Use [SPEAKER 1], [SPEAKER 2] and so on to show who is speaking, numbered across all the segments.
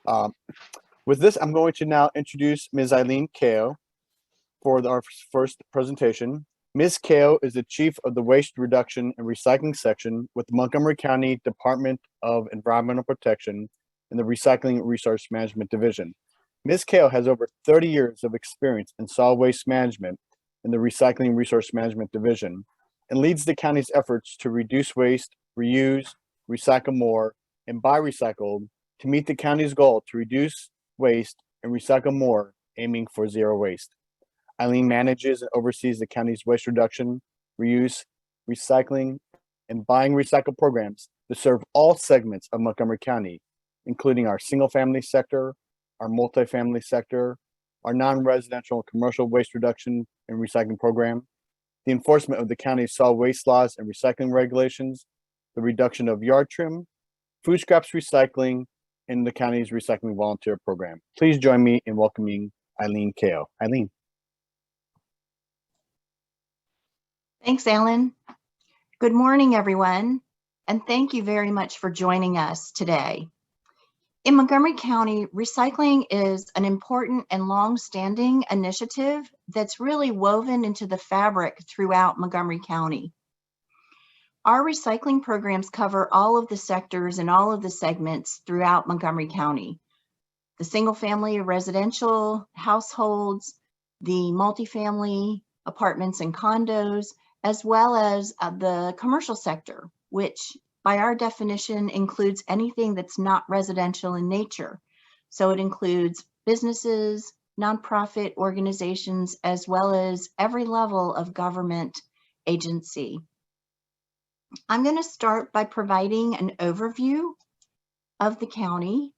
[SPEAKER 1] Um, with this, I'm going to now introduce Ms. Eileen Kao for our first presentation. Ms. Kao is the Chief of the Waste Reduction and Recycling Section with the Montgomery County Department of Environmental Protection in the Recycling Resource Management Division. Ms. Kao has over 30 years of experience in solid waste management in the Recycling Resource Management Division and leads the county's efforts to reduce waste, reuse, recycle more, and buy recycled to meet the county's goal to reduce waste and recycle more, aiming for zero waste. Eileen manages and oversees the county's waste reduction, reuse, recycling, and buying recycled programs to serve all segments of Montgomery County, including our single-family sector, our multifamily sector, our non-residential commercial waste reduction and recycling program, the enforcement of the county's solid waste laws and recycling regulations, the reduction of yard trim, food scraps recycling, and the county's recycling volunteer program. Please join me in welcoming Eileen Kao. Eileen.
[SPEAKER 2] Thanks, Alan. Good morning, everyone, and thank you very much for joining us today. In Montgomery County, recycling is an important and long-standing initiative that's really woven into the fabric throughout Montgomery County. Our recycling programs cover all of the sectors and all of the segments throughout Montgomery County. The single-family residential households, the multifamily apartments and condos, as well as the commercial sector, which by our definition includes anything that's not residential in nature. So it includes businesses, nonprofit organizations, as well as every level of government agency. I'm going to start by providing an overview of the county.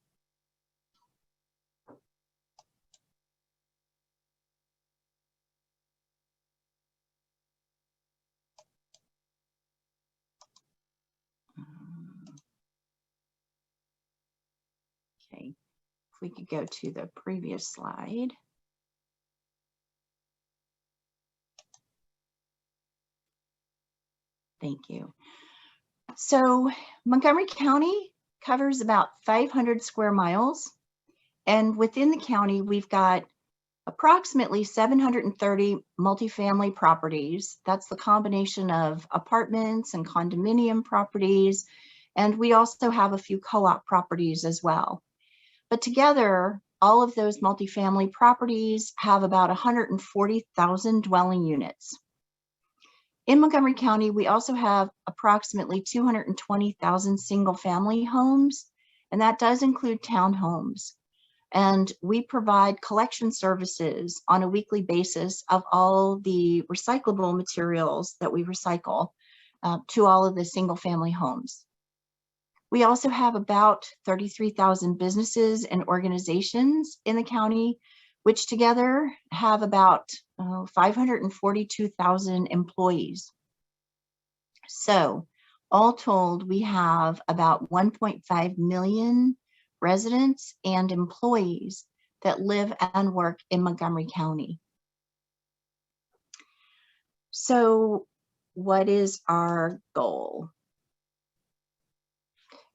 [SPEAKER 2] Okay, if we could go to the previous slide. Thank you. So Montgomery County covers about 500 square miles. And within the county, we've got approximately 730 multifamily properties. That's the combination of apartments and condominium properties. And we also have a few co-op properties as well. But together, all of those multifamily properties have about 140,000 dwelling units. In Montgomery County, we also have approximately 220,000 single-family homes, and that does include townhomes. And we provide collection services on a weekly basis of all the recyclable materials that we recycle to all of the single-family homes. We also have about 33,000 businesses and organizations in the county, which together have about 542,000 employees. So all told, we have about 1.5 million residents and employees that live and work in Montgomery County. So what is our goal?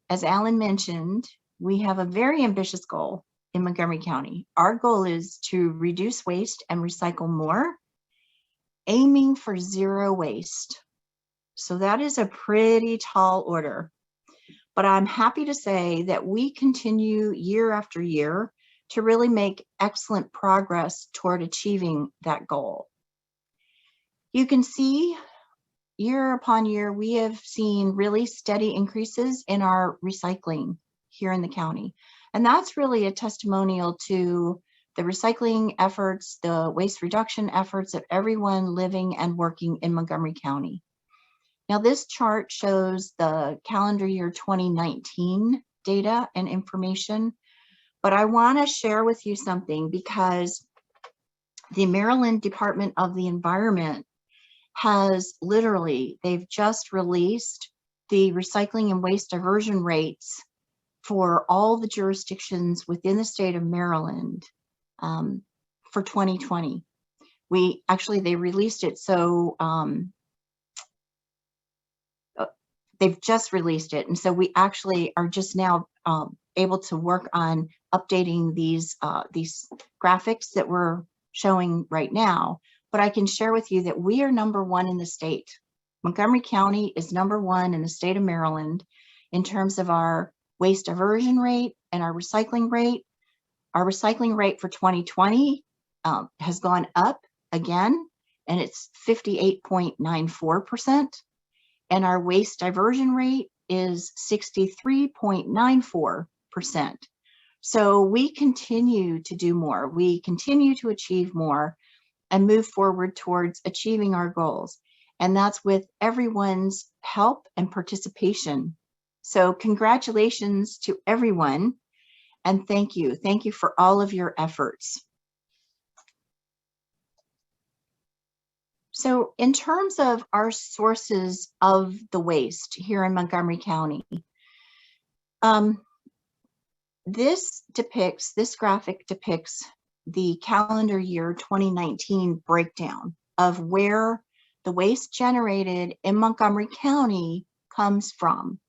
[SPEAKER 2] As Alan mentioned, we have a very ambitious goal in Montgomery County. Our goal is to reduce waste and recycle more, aiming for zero waste. So that is a pretty tall order, but I'm happy to say that we continue year after year to really make excellent progress toward achieving that goal. You can see year upon year, we have seen really steady increases in our recycling here in the county. And that's really a testimonial to the recycling efforts, the waste reduction efforts of everyone living and working in Montgomery County. Now, this chart shows the calendar year 2019 data and information, but I want to share with you something because the Maryland Department of the Environment has literally, they've just released the recycling and waste diversion rates for all the jurisdictions within the state of Maryland for 2020. They released it, so they've just released it. And so we actually are just now able to work on updating these graphics that we're showing right now, but I can share with you that we are #1 in the state. Montgomery County is #1 in the state of Maryland in terms of our waste diversion rate and our recycling rate. Our recycling rate for 2020 has gone up again, and it's 58.94%. And our waste diversion rate is 63.94%. So we continue to do more. We continue to achieve more and move forward towards achieving our goals. And that's with everyone's help and participation. So congratulations to everyone. And thank you. Thank you for all of your efforts. So in terms of our sources of the waste here in Montgomery County, this graphic depicts the calendar year 2019 breakdown of where the waste generated in Montgomery County comes from.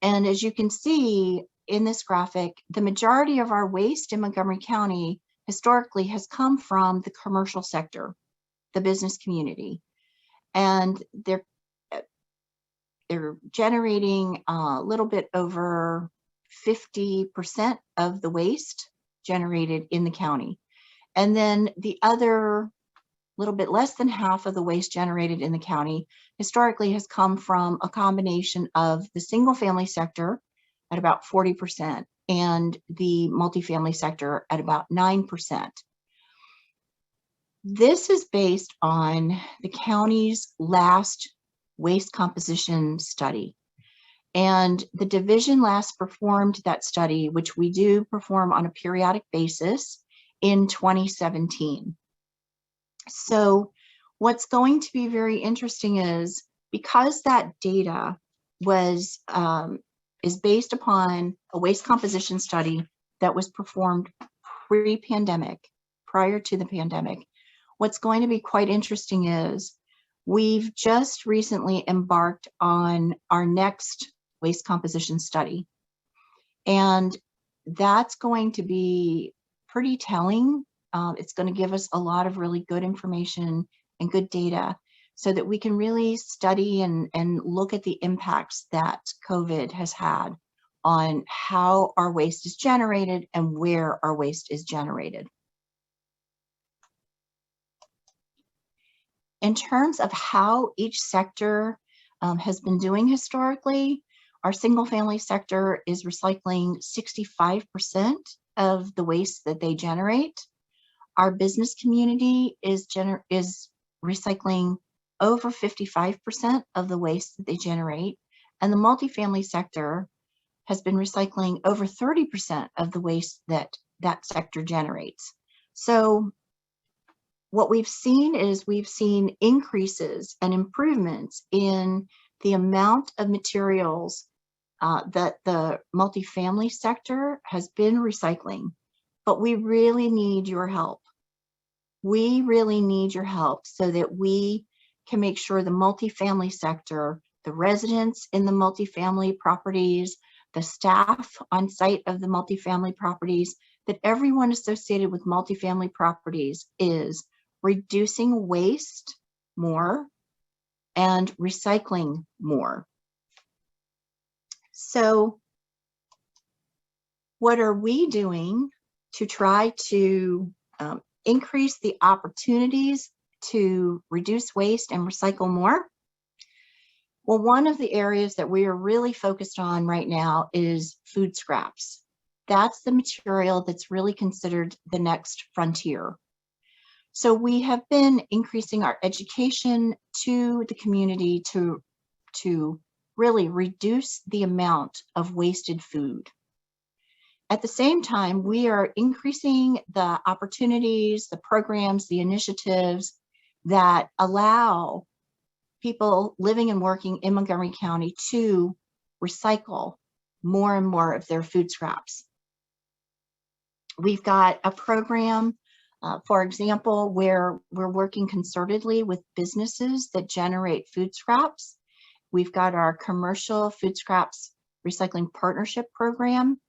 [SPEAKER 2] And as you can see in this graphic, the majority of our waste in Montgomery County historically has come from the commercial sector, the business community. And they're generating a little bit over 50% of the waste generated in the county. And then the other little bit less than half of the waste generated in the county historically has come from a combination of the single family sector at about 40% and the multifamily sector at about 9%. This is based on the county's last waste composition study. And the division last performed that study, which we do perform on a periodic basis, in 2017. So what's going to be very interesting is, because that data was is based upon a waste composition study that was performed pre-pandemic, prior to the pandemic, what's going to be quite interesting is we've just recently embarked on our next waste composition study. And that's going to be pretty telling. It's going to give us a lot of really good information and good data so that we can really study and look at the impacts that COVID has had on how our waste is generated and where our waste is generated. In terms of how each sector has been doing historically, our single family sector is recycling 65% of the waste that they generate. Our business community is recycling over 55% of the waste that they generate. And the multifamily sector has been recycling over 30% of the waste that that sector generates. So what we've seen is we've seen increases and improvements in the amount of materials that the multifamily sector has been recycling, but we really need your help. We really need your help so that we can make sure the multifamily sector, the residents in the multifamily properties, the staff on site of the multifamily properties, that everyone associated with multifamily properties is reducing waste more and recycling more. So what are we doing to try to increase the opportunities to reduce waste and recycle more? Well, one of the areas that we are really focused on right now is food scraps. That's the material that's really considered the next frontier. So we have been increasing our education to the community to really reduce the amount of wasted food. At the same time, we are increasing the opportunities, the programs, the initiatives that allow people living and working in Montgomery County to recycle more and more of their food scraps. We've got a program, for example, where we're working concertedly with businesses that generate food scraps. We've got our commercial food scraps recycling partnership program.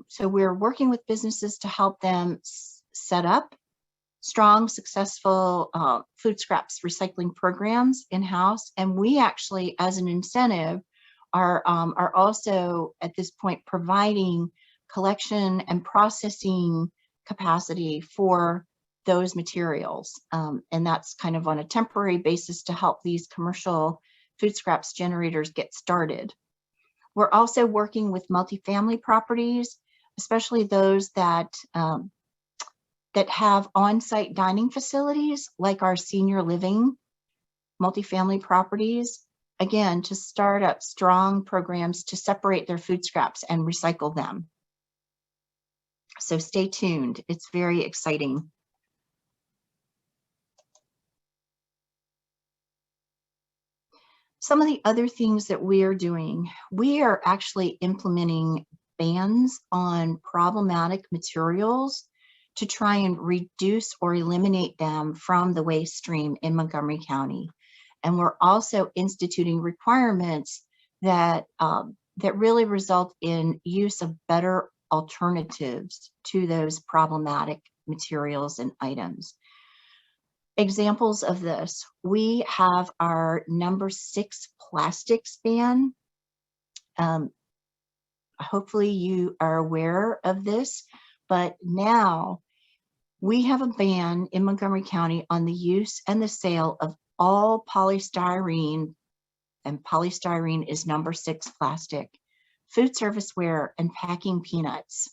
[SPEAKER 2] So we're working with businesses to help them set up strong, successful food scraps recycling programs in-house. And we actually, as an incentive, are also at this point providing collection and processing capacity for those materials. And that's kind of on a temporary basis to help these commercial food scraps generators get started. We're also working with multifamily properties, especially those that that have on-site dining facilities, like our senior living multifamily properties, again, to start up strong programs to separate their food scraps and recycle them. So stay tuned, it's very exciting. Some of the other things that we are doing, we are actually implementing bans on problematic materials to try and reduce or eliminate them from the waste stream in Montgomery County. And we're also instituting requirements that, that really result in use of better alternatives to those problematic materials and items. Examples of this, we have our number 6 plastics ban. Hopefully you are aware of this, but now we have a ban in Montgomery County on the use and the sale of all polystyrene, and polystyrene is number 6 plastic, food serviceware, and packing peanuts.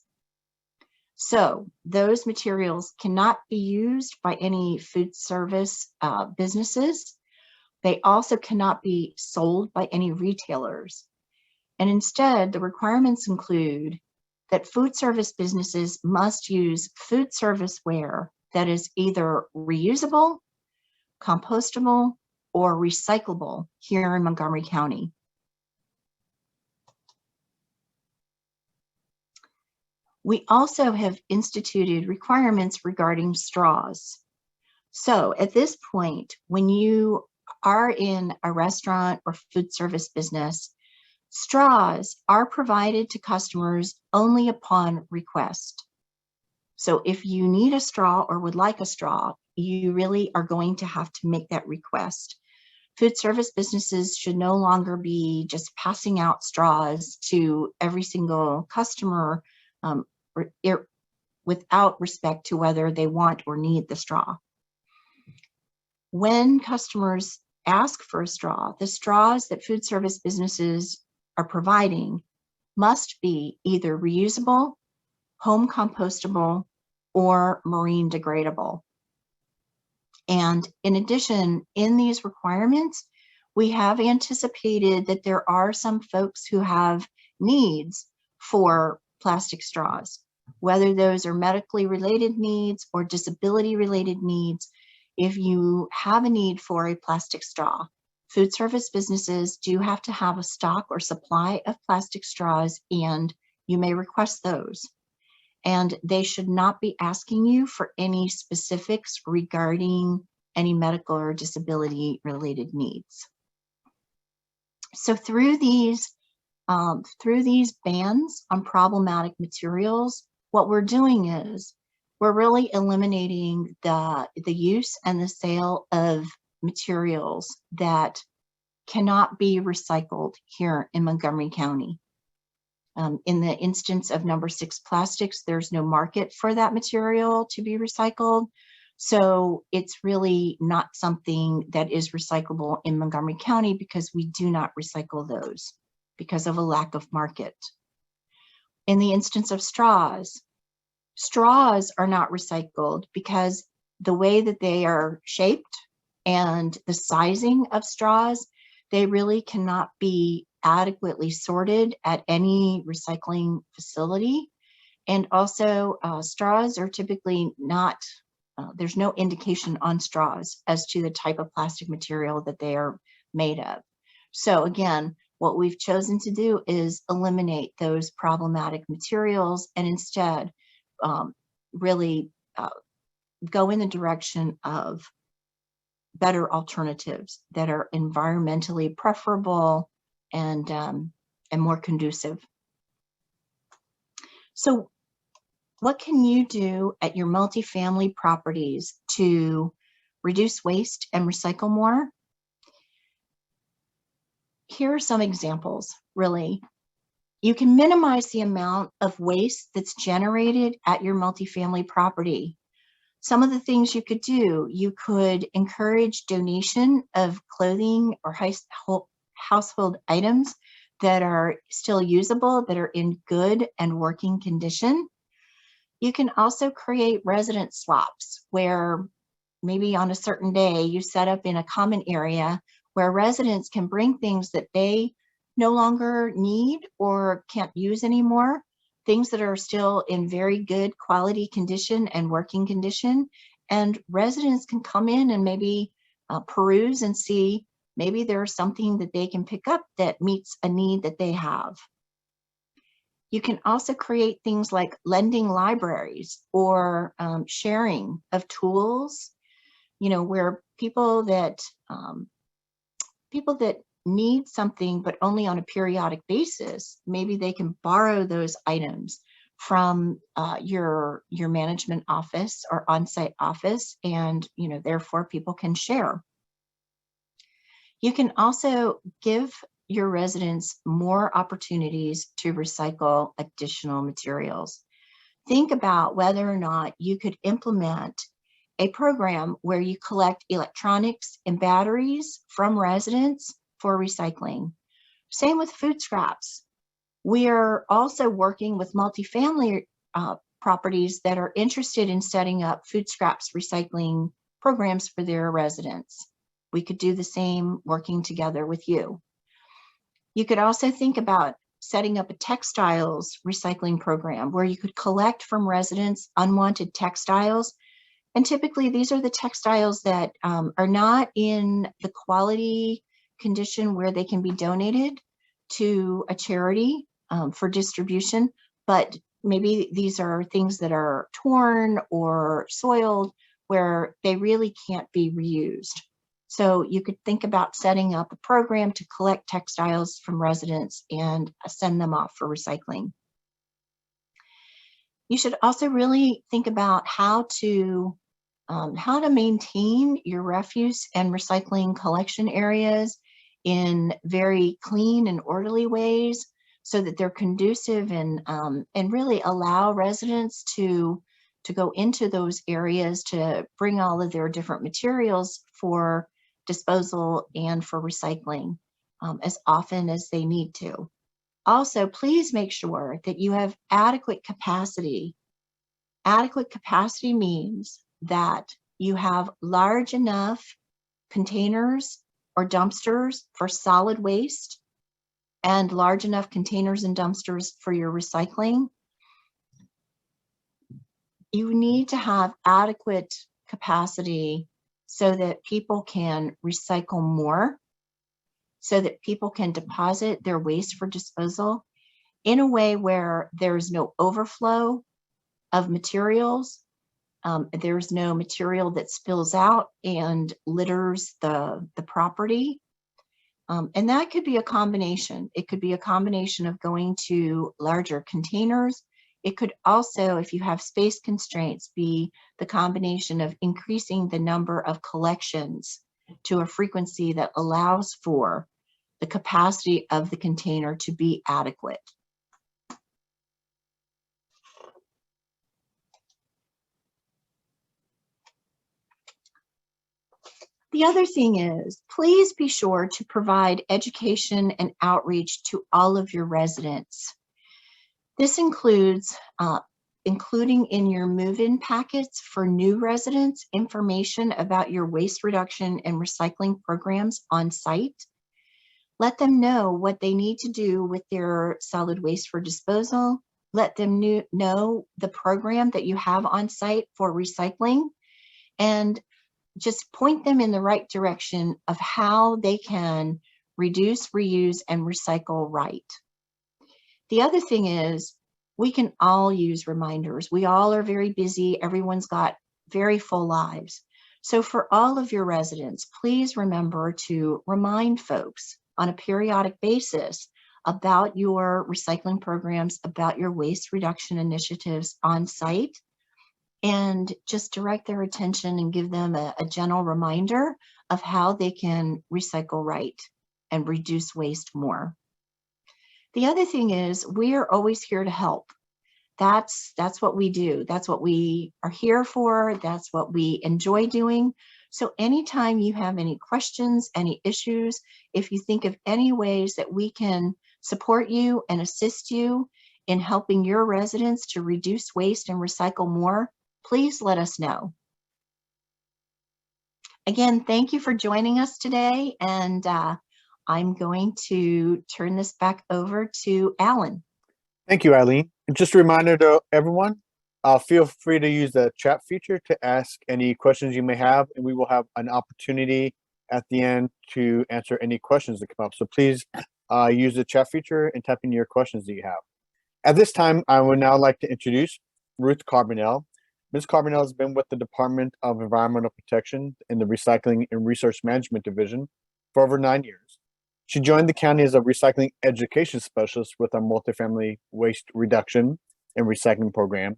[SPEAKER 2] So those materials cannot be used by any food service businesses. They also cannot be sold by any retailers. And instead, the requirements include that food service businesses must use food serviceware that is either reusable, compostable, or recyclable here in Montgomery County. We also have instituted requirements regarding straws. So at this point, when you are in a restaurant or food service business, straws are provided to customers only upon request. So if you need a straw or would like a straw, you really are going to have to make that request. Food service businesses should no longer be just passing out straws to every single customer without respect to whether they want or need the straw. When customers ask for a straw, the straws that food service businesses are providing must be either reusable, home compostable, or marine degradable. And in addition, in these requirements, we have anticipated that there are some folks who have needs for plastic straws, whether those are medically related needs or disability related needs. If you have a need for a plastic straw, food service businesses do have to have a stock or supply of plastic straws, and you may request those. And they should not be asking you for any specifics regarding any medical or disability related needs. So through these bans on problematic materials, what we're doing is we're really eliminating the use and the sale of materials that cannot be recycled here in Montgomery County. In the instance of number 6 plastics, there's no market for that material to be recycled. So it's really not something that is recyclable in Montgomery County because we do not recycle those because of a lack of market. In the instance of straws, straws are not recycled because the way that they are shaped and the sizing of straws, they really cannot be adequately sorted at any recycling facility. And also straws are typically not, there's no indication on straws as to the type of plastic material that they are made of. So again, what we've chosen to do is eliminate those problematic materials and instead really go in the direction of better alternatives that are environmentally preferable and more conducive. So what can you do at your multifamily properties to reduce waste and recycle more? Here are some examples, really. You can minimize the amount of waste that's generated at your multifamily property. Some of the things you could do, you could encourage donation of clothing or household items that are still usable, that are in good and working condition. You can also create resident swaps where maybe on a certain day you set up in a common area where residents can bring things that they no longer need or can't use anymore, things that are still in very good quality condition and working condition. And residents can come in and maybe peruse and see maybe there's something that they can pick up that meets a need that they have. You can also create things like lending libraries or sharing of tools, where people that need something but only on a periodic basis, maybe they can borrow those items from your management office or on-site office, and therefore people can share. You can also give your residents more opportunities to recycle additional materials. Think about whether or not you could implement a program where you collect electronics and batteries from residents for recycling. Same with food scraps. We are also working with multifamily properties that are interested in setting up food scraps recycling programs for their residents. We could do the same working together with you. You could also think about setting up a textiles recycling program where you could collect from residents unwanted textiles. And typically these are the textiles that are not in the quality condition where they can be donated to a charity for distribution, but maybe these are things that are torn or soiled where they really can't be reused. So you could think about setting up a program to collect textiles from residents and send them off for recycling. You should also really think about how to maintain your refuse and recycling collection areas in very clean and orderly ways so that they're conducive and really allow residents to go into those areas to bring all of their different materials for disposal and for recycling as often as they need to. Also, please make sure that you have adequate capacity. Adequate capacity means that you have large enough containers or dumpsters for solid waste and large enough containers and dumpsters for your recycling. You need to have adequate capacity so that people can recycle more, so that people can deposit their waste for disposal in a way where there's no overflow of materials. There's no material that spills out and litters the property. And that could be a combination. It could be a combination of going to larger containers. It could also, if you have space constraints, be the combination of increasing the number of collections to a frequency that allows for the capacity of the container to be adequate. The other thing is, please be sure to provide education and outreach to all of your residents. This includes including in your move-in packets for new residents information about your waste reduction and recycling programs on site. Let them know what they need to do with their solid waste for disposal. Let them know the program that you have on site for recycling, and just point them in the right direction of how they can reduce, reuse, and recycle right. The other thing is, we can all use reminders. We all are very busy. Everyone's got very full lives. So for all of your residents, please remember to remind folks on a periodic basis about your recycling programs, about your waste reduction initiatives on site, and just direct their attention and give them a gentle reminder of how they can recycle right and reduce waste more. The other thing is we are always here to help. That's what we do. That's what we are here for. That's what we enjoy doing. So anytime you have any questions, any issues, if you think of any ways that we can support you and assist you in helping your residents to reduce waste and recycle more, please let us know. Again, thank you for joining us today, and I'm going to turn this back over to Alan.
[SPEAKER 1] Thank you, Eileen. And just a reminder to everyone, feel free to use the chat feature to ask any questions you may have, and we will have an opportunity at the end to answer any questions that come up. So please use the chat feature and type in your questions that you have. At this time, I would now like to introduce Ruth Carbonell. Ms. Carbonell has been with the Department of Environmental Protection in the Recycling and Resource Management Division for over 9 years. She joined the county as a recycling education specialist with our multifamily waste reduction and recycling program.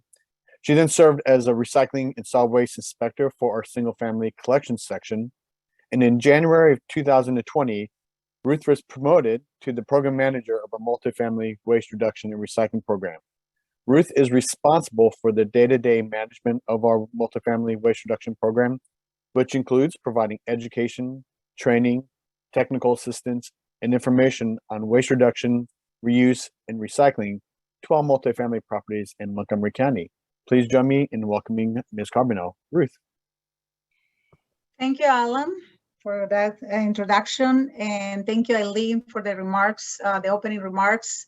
[SPEAKER 1] She then served as a recycling and solid waste inspector for our single family collection section. And in January of 2020, Ruth was promoted to the program manager of our multifamily waste reduction and recycling program. Ruth is responsible for the day-to-day management of our multifamily waste reduction program, which includes providing education, training, technical assistance, and information on waste reduction, reuse, and recycling to all multifamily properties in Montgomery County. Please join me in welcoming Ms. Carbonell. Ruth.
[SPEAKER 3] Thank you, Alan, for that introduction, and thank you, Eileen, for the remarks, the opening remarks.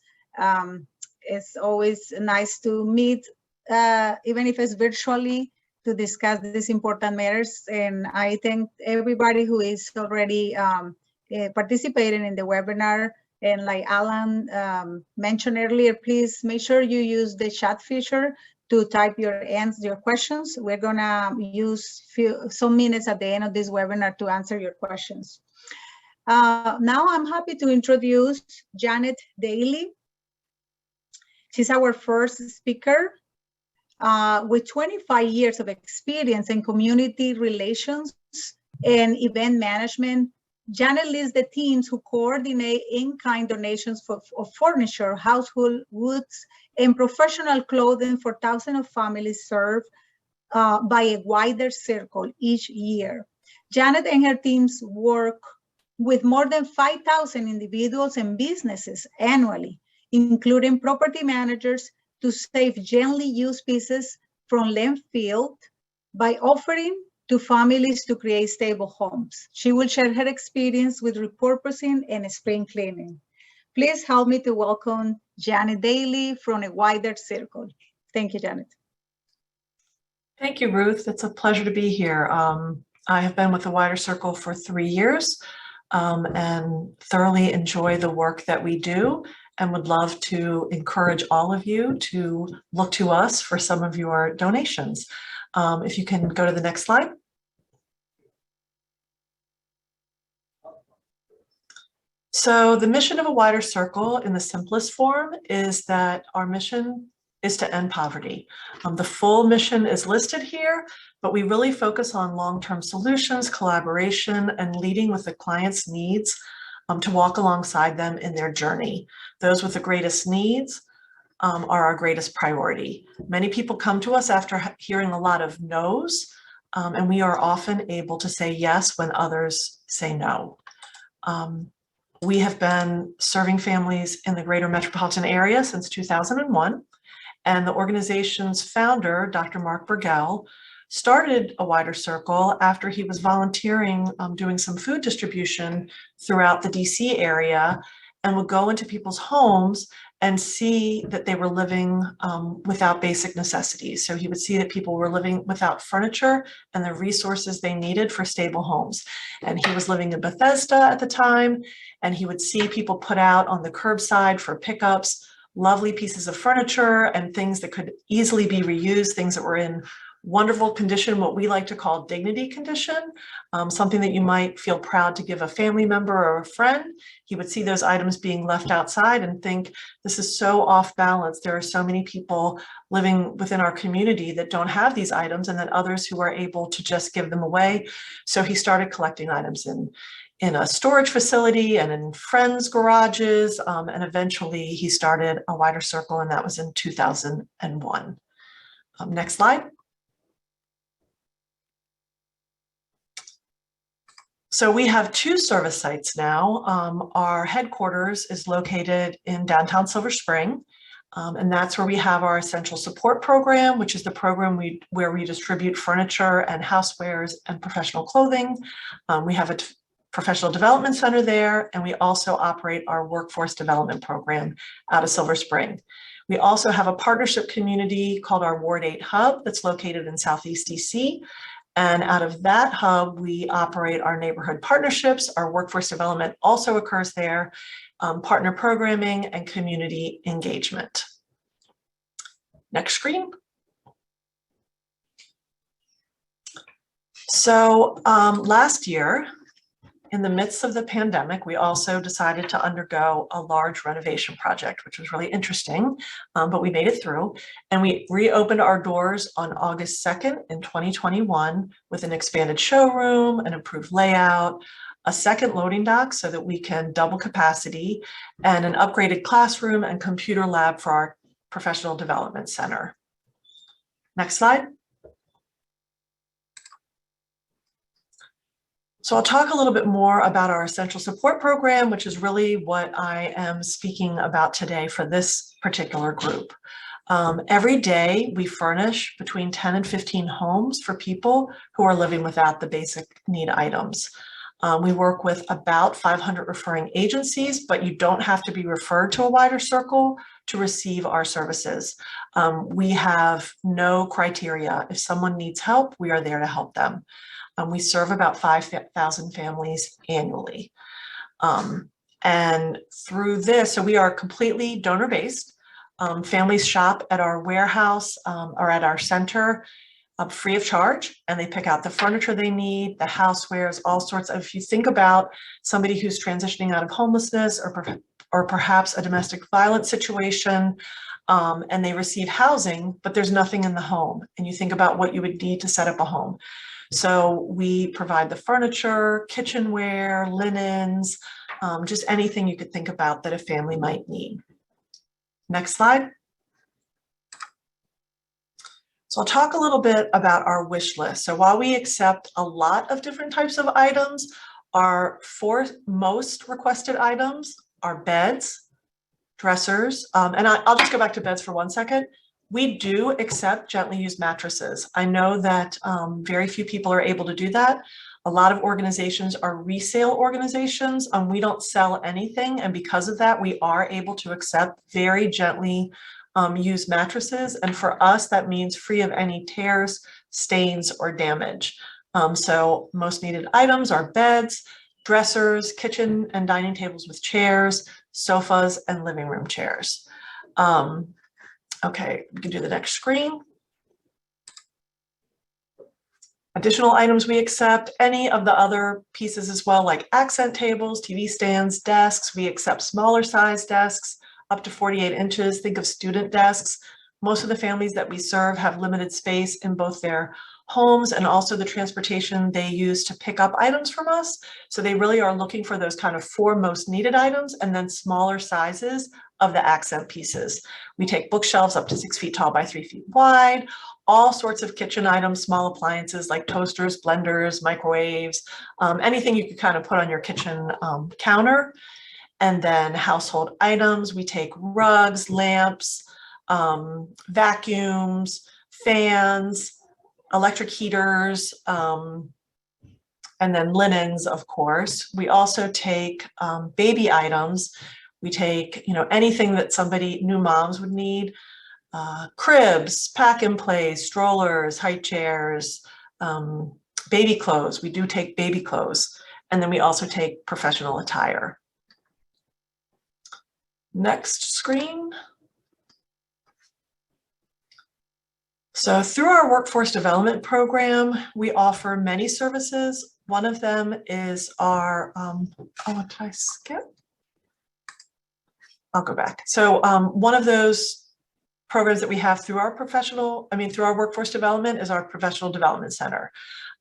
[SPEAKER 3] It's always nice to meet, even if it's virtually, to discuss these important matters. And I thank everybody who is already participating in the webinar. And like Alan mentioned earlier, please make sure you use the chat feature to type your questions. We're gonna use some minutes at the end of this webinar to answer your questions. Now I'm happy to introduce Janet Daly. She's our first speaker. With 25 years of experience in community relations and event management, Janet leads the teams who coordinate in-kind donations of furniture, household goods, and professional clothing for thousands of families served by a wider circle each year. Janet and her teams work with more than 5,000 individuals and businesses annually, including property managers, to save gently used pieces from landfill by offering to families to create stable homes. She will share her experience with repurposing and spring cleaning. Please help me to welcome Janet Daly from a wider circle. Thank you, Janet.
[SPEAKER 4] Thank you, Ruth. It's a pleasure to be here. I have been with the Wider Circle for 3 years and thoroughly enjoy the work that we do, and would love to encourage all of you to look to us for some of your donations. If you can go to the next slide. So the mission of a Wider Circle in the simplest form is that our mission is to end poverty. The full mission is listed here, but we really focus on long-term solutions, collaboration, and leading with the client's needs to walk alongside them in their journey. Those with the greatest needs are our greatest priority. Many people come to us after hearing a lot of no's, and we are often able to say yes when others say no. We have been serving families in the greater metropolitan area since 2001, and the organization's founder, Dr. Mark Burgell, started a Wider Circle after he was volunteering doing some food distribution throughout the DC area, and would go into people's homes and see that they were living without basic necessities. So he would see that people were living without furniture and the resources they needed for stable homes. And he was living in Bethesda at the time, and he would see people put out on the curbside for pickups lovely pieces of furniture and things that could easily be reused, things that were in wonderful condition, what we like to call dignity condition, something that you might feel proud to give a family member or a friend. He would see those items being left outside and think, this is so off balance. There are so many people living within our community that don't have these items, and then others who are able to just give them away. So he started collecting items in a storage facility and in friends' garages, and eventually he started a wider circle, and that was in 2001. Next slide. So we have 2 service sites now. Our headquarters is located in downtown Silver Spring, and that's where we have our essential support program, which is the program where we distribute furniture and housewares and professional clothing. We have a professional development center there, and we also operate our workforce development program out of Silver Spring. We also have a partnership community called our Ward 8 Hub that's located in Southeast DC. And out of that hub, we operate our neighborhood partnerships. Our workforce development also occurs there, partner programming and community engagement. Next screen. So last year, in the midst of the pandemic, we also decided to undergo a large renovation project, which was really interesting, but we made it through. And we reopened our doors on August 2nd in 2021 with an expanded showroom, an improved layout, a second loading dock so that we can double capacity, and an upgraded classroom and computer lab for our professional development center. Next slide. So I'll talk a little bit more about our essential support program, which is really what I am speaking about today for this particular group. Every day we furnish between 10 and 15 homes for people who are living without the basic need items. We work with about 500 referring agencies, but you don't have to be referred to a wider circle to receive our services. We have no criteria. If someone needs help, we are there to help them. We serve about 5,000 families annually. And through this, so we are completely donor-based. Families shop at our warehouse or at our center free of charge, and they pick out the furniture they need, the housewares, all sorts of, if you think about somebody who's transitioning out of homelessness or perhaps a domestic violence situation, and they receive housing, but there's nothing in the home, and you think about what you would need to set up a home. So we provide the furniture, kitchenware, linens, just anything you could think about that a family might need. Next slide. So I'll talk a little bit about our wish list. So while we accept a lot of different types of items, our 4 most requested items are beds, dressers, and I'll just go back to beds for 1 second. We do accept gently used mattresses. I know that very few people are able to do that. A lot of organizations are resale organizations, and we don't sell anything. And because of that, we are able to accept very gently used mattresses. And for us, that means free of any tears, stains, or damage. So most needed items are beds, dressers, kitchen and dining tables with chairs, sofas, and living room chairs. Okay, we can do the next screen. Additional items we accept, any of the other pieces as well, like accent tables, TV stands, desks. We accept smaller size desks, up to 48 inches. Think of student desks. Most of the families that we serve have limited space in both their homes and also the transportation they use to pick up items from us. So they really are looking for those kind of 4 most needed items and then smaller sizes of the accent pieces. We take bookshelves up to 6 feet tall by 3 feet wide, all sorts of kitchen items, small appliances like toasters, blenders, microwaves, anything you could kind of put on your kitchen counter. And then household items, we take rugs, lamps, vacuums, fans, electric heaters, and then linens, of course. We also take baby items. We take, anything that new moms would need, cribs, pack and play, strollers, high chairs, baby clothes. We do take baby clothes. And then we also take professional attire. Next screen. So through our workforce development program, we offer many services. One of them is our, oh, did I skip? I'll go back. So one of those programs that we have through our through our workforce development is our professional development center.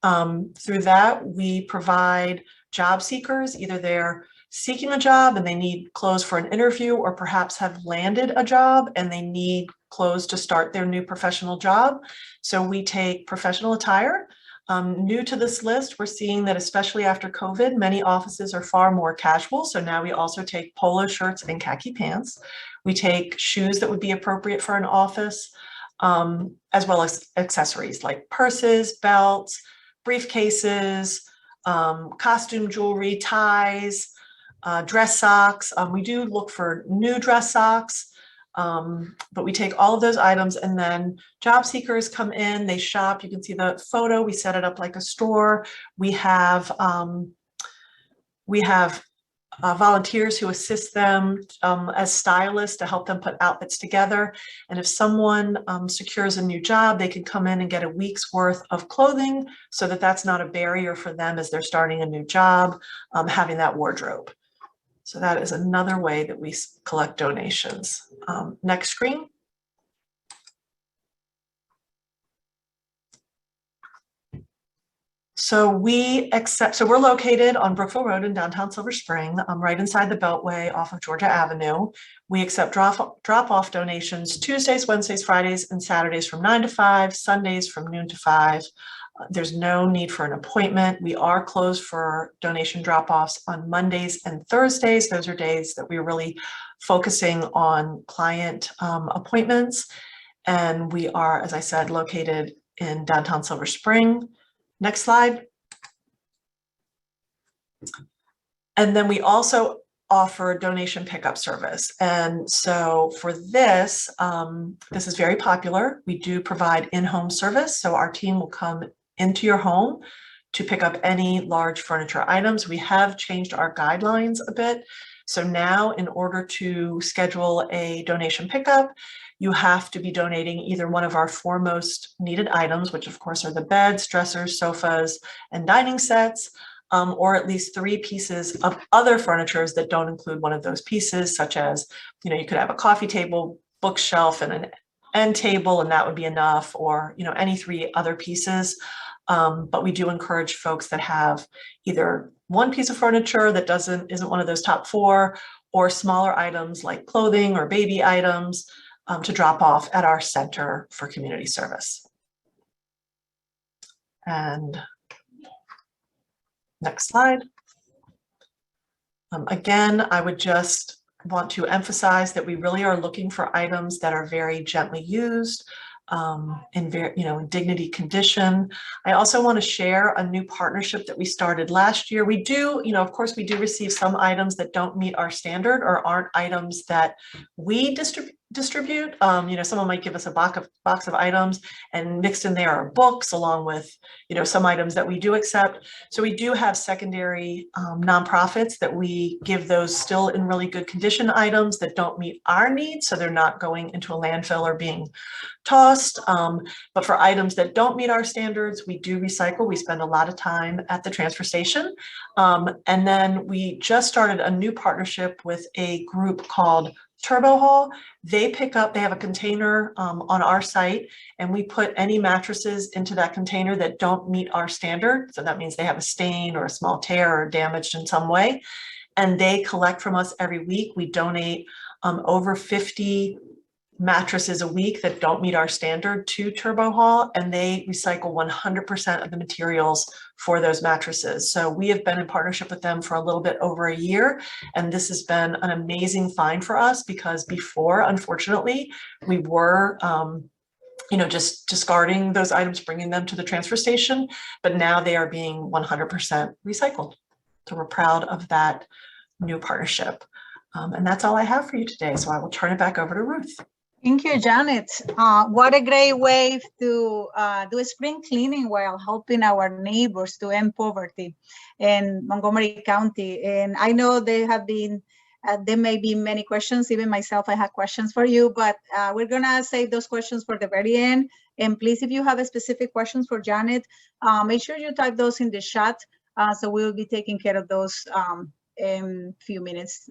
[SPEAKER 4] Through that, we provide job seekers, either they're seeking a job and they need clothes for an interview, or perhaps have landed a job and they need clothes to start their new professional job. So we take professional attire. New to this list, we're seeing that especially after COVID, many offices are far more casual. So now we also take polo shirts and khaki pants. We take shoes that would be appropriate for an office, as well as accessories like purses, belts, briefcases, costume jewelry, ties, dress socks. We do look for new dress socks, but we take all of those items, and then job seekers come in, they shop. You can see the photo. We set it up like a store. We have volunteers who assist them as stylists to help them put outfits together. And if someone secures a new job, they can come in and get a week's worth of clothing, so that that's not a barrier for them as they're starting a new job, having that wardrobe. So that is another way that we collect donations. Next screen. So we're located on Brookville Road in downtown Silver Spring, right inside the Beltway off of Georgia Avenue. We accept drop-off donations Tuesdays, Wednesdays, Fridays, and Saturdays from 9 to 5, Sundays from noon to 5. There's no need for an appointment. We are closed for donation drop-offs on Mondays and Thursdays. Those are days that we're really focusing on client appointments. And we are, as I said, located in downtown Silver Spring. Next slide. And then we also offer donation pickup service. And so for this, this is very popular. We do provide in-home service. So our team will come into your home to pick up any large furniture items. We have changed our guidelines a bit. So now, in order to schedule a donation pickup, you have to be donating either one of our 4 most needed items, which of course are the beds, dressers, sofas, and dining sets, or at least 3 pieces of other furnitures that don't include one of those pieces, such as, you could have a coffee table, bookshelf, and an end table, and that would be enough, or, any 3 other pieces. But we do encourage folks that have either one piece of furniture that isn't one of those top 4, or smaller items like clothing or baby items, to drop off at our Center for Community Service. And next slide. Again, I would just want to emphasize that we really are looking for items that are very gently used, in dignity condition. I also want to share a new partnership that we started last year. We do, of course, we do receive some items that don't meet our standard or aren't items that we distribute. Someone might give us a box of items, and mixed in there are books along with, some items that we do accept. So we do have secondary nonprofits that we give those still in really good condition items that don't meet our needs. So they're not going into a landfill or being tossed. But for items that don't meet our standards, we do recycle. We spend a lot of time at the transfer station. And then we just started a new partnership with a group called Turbo Haul. They have a container on our site, and we put any mattresses into that container that don't meet our standard. So that means they have a stain or a small tear or damaged in some way. And they collect from us every week. We donate over 50 mattresses a week that don't meet our standard to Turbo Haul, and they recycle 100% of the materials for those mattresses. So we have been in partnership with them for a little bit over a year, and this has been an amazing find for us, because before, unfortunately, we were just discarding those items, bringing them to the transfer station, but now they are being 100% recycled. So we're proud of that new partnership. And that's all I have for you today. So I will turn it back over to Ruth.
[SPEAKER 3] Thank you, Janet. What a great way to do spring cleaning while helping our neighbors to end poverty in Montgomery County. And I know they have been There may be many questions. Even myself, I have questions for you, but we're gonna save those questions for the very end. And please, if you have a specific questions for Janet, make sure you type those in the chat. So we'll be taking care of those in a few minutes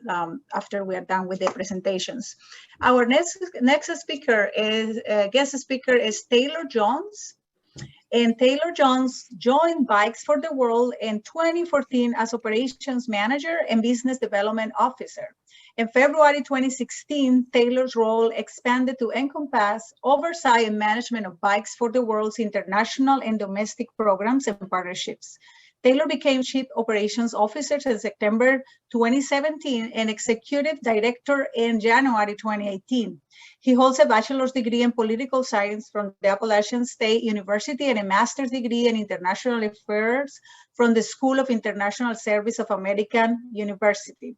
[SPEAKER 3] after we are done with the presentations. Our next speaker is guest speaker is Taylor Jones. And Taylor Jones joined Bikes for the World in 2014 as Operations Manager and Business Development Officer. In February 2016, Taylor's role expanded to encompass oversight and management of Bikes for the World's international and domestic programs and partnerships. Taylor became Chief Operations Officer in September 2017 and Executive Director in January 2018. He holds a bachelor's degree in political science from the Appalachian State University and a master's degree in international affairs from the School of International Service of American University.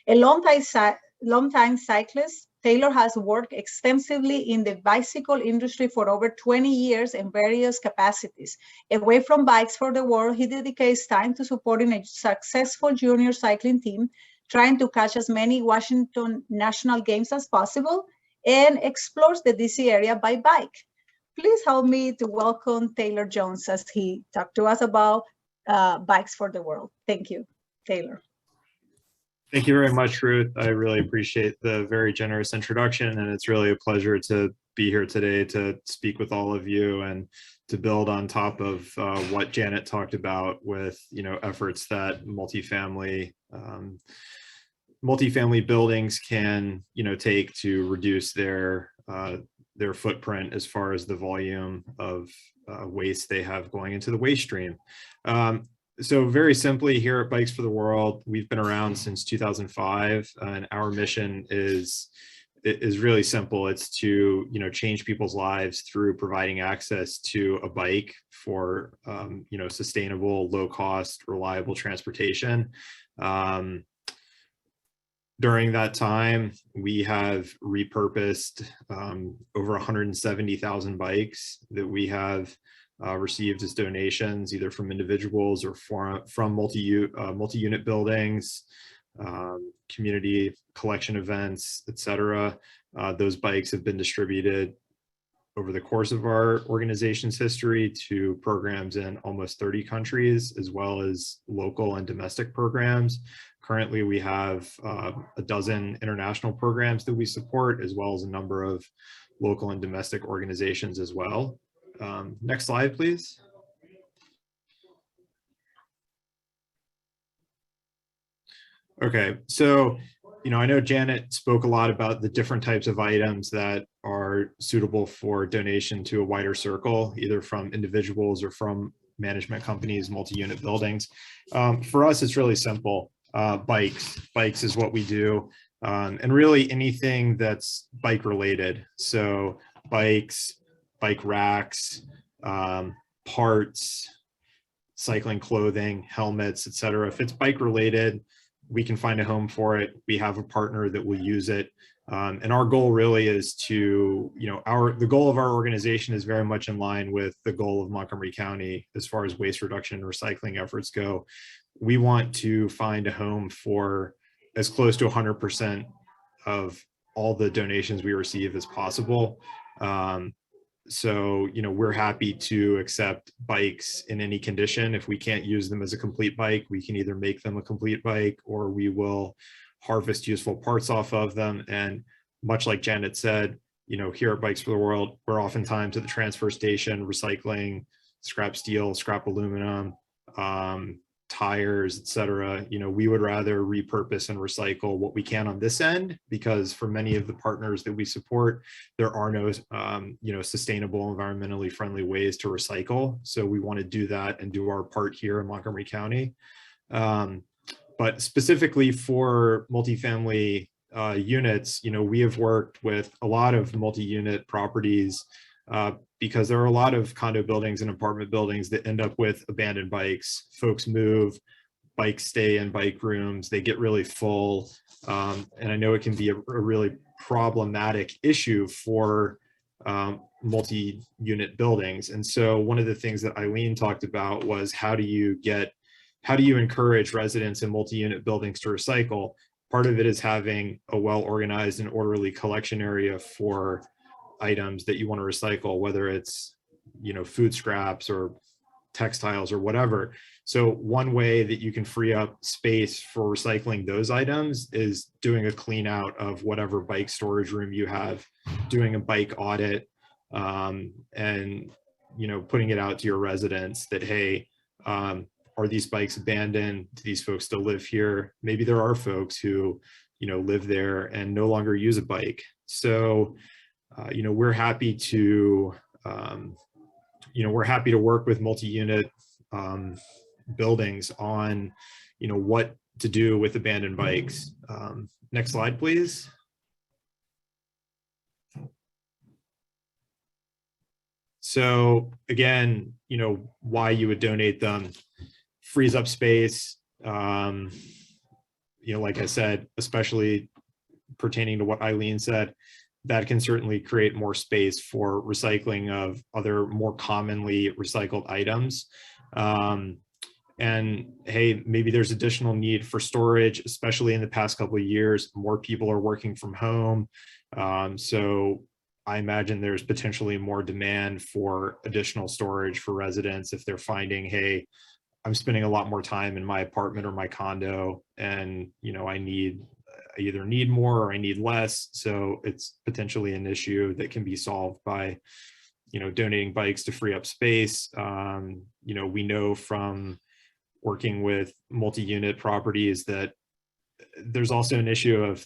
[SPEAKER 3] A longtime cyclist, Taylor has worked extensively in the bicycle industry for over 20 years in various capacities. Away from Bikes for the World, he dedicates time to supporting a successful junior cycling team, trying to catch as many Washington National Games as possible, and explores the DC area by bike. Please help me to welcome Taylor Jones as he talked to us about Bikes for the World. Thank you, Taylor.
[SPEAKER 5] Thank you very much, Ruth. I really appreciate the very generous introduction, and it's really a pleasure to be here today to speak with all of you and to build on top of what Janet talked about with, efforts that multifamily buildings can, take to reduce their footprint as far as the volume of waste they have going into the waste stream. So very simply, here at Bikes for the World, we've been around since 2005, and our mission is really simple. It's to change people's lives through providing access to a bike for sustainable, low-cost, reliable transportation. During that time, we have repurposed over 170,000 bikes that we have received as donations, either from individuals or from multi-unit buildings, community collection events, etc. Those bikes have been distributed over the course of our organization's history to programs in almost 30 countries, as well as local and domestic programs. Currently, we have a dozen international programs that we support, as well as a number of local and domestic organizations as well. Next slide, please. Okay, so, I know Janet spoke a lot about the different types of items that are suitable for donation to a wider circle, either from individuals or from management companies, multi-unit buildings. For us, it's really simple. Bikes is what we do, and really anything that's bike related. So bikes, bike racks, parts, cycling clothing, helmets, etc. If it's bike related, we can find a home for it. We have a partner that will use it. And our goal really is to, the goal of our organization is very much in line with the goal of Montgomery County as far as waste reduction and recycling efforts go. We want to find a home for as close to 100% of all the donations we receive as possible. So, we're happy to accept bikes in any condition. If we can't use them as a complete bike, we can either make them a complete bike, or we will harvest useful parts off of them. And much like Janet said, here at Bikes for the World, we're oftentimes at the transfer station recycling scrap steel, scrap aluminum, tires, etc. We would rather repurpose and recycle what we can on this end, because for many of the partners that we support, there are no sustainable, environmentally friendly ways to recycle. So we want to do that and do our part here in Montgomery County. But specifically for multifamily units, we have worked with a lot of multi-unit properties because there are a lot of condo buildings and apartment buildings that end up with abandoned bikes. Folks move, bikes stay in bike rooms, they get really full. And I know it can be a really problematic issue for multi-unit buildings. And so one of the things that Eileen talked about was how do you encourage residents in multi-unit buildings to recycle? Part of it is having a well-organized and orderly collection area for items that you want to recycle, whether it's, you know, food scraps or textiles or whatever. So one way that you can free up space for recycling those items is doing a clean out of whatever bike storage room you have, doing a bike audit, and, you know, putting it out to your residents that, hey, are these bikes abandoned? Do these folks still live here? Maybe there are folks who, you know, live there and no longer use a bike. So, you know, we're happy to, we're happy to work with multi-unit buildings on, you know, what to do with abandoned bikes. Next slide, please. So again, you know, why you would donate them frees up space. You know, like I said, especially pertaining to what Eileen said, that can certainly create more space for recycling of other more commonly recycled items. And hey, maybe there's additional need for storage, especially in the past couple of years. More people are working from home. So I imagine there's potentially more demand for additional storage for residents if they're finding, hey, I'm spending a lot more time in my apartment or my condo, and, you know, I either need more or I need less. So it's potentially an issue that can be solved by, you know, donating bikes to free up space. You know, we know from working with multi-unit properties that there's also an issue of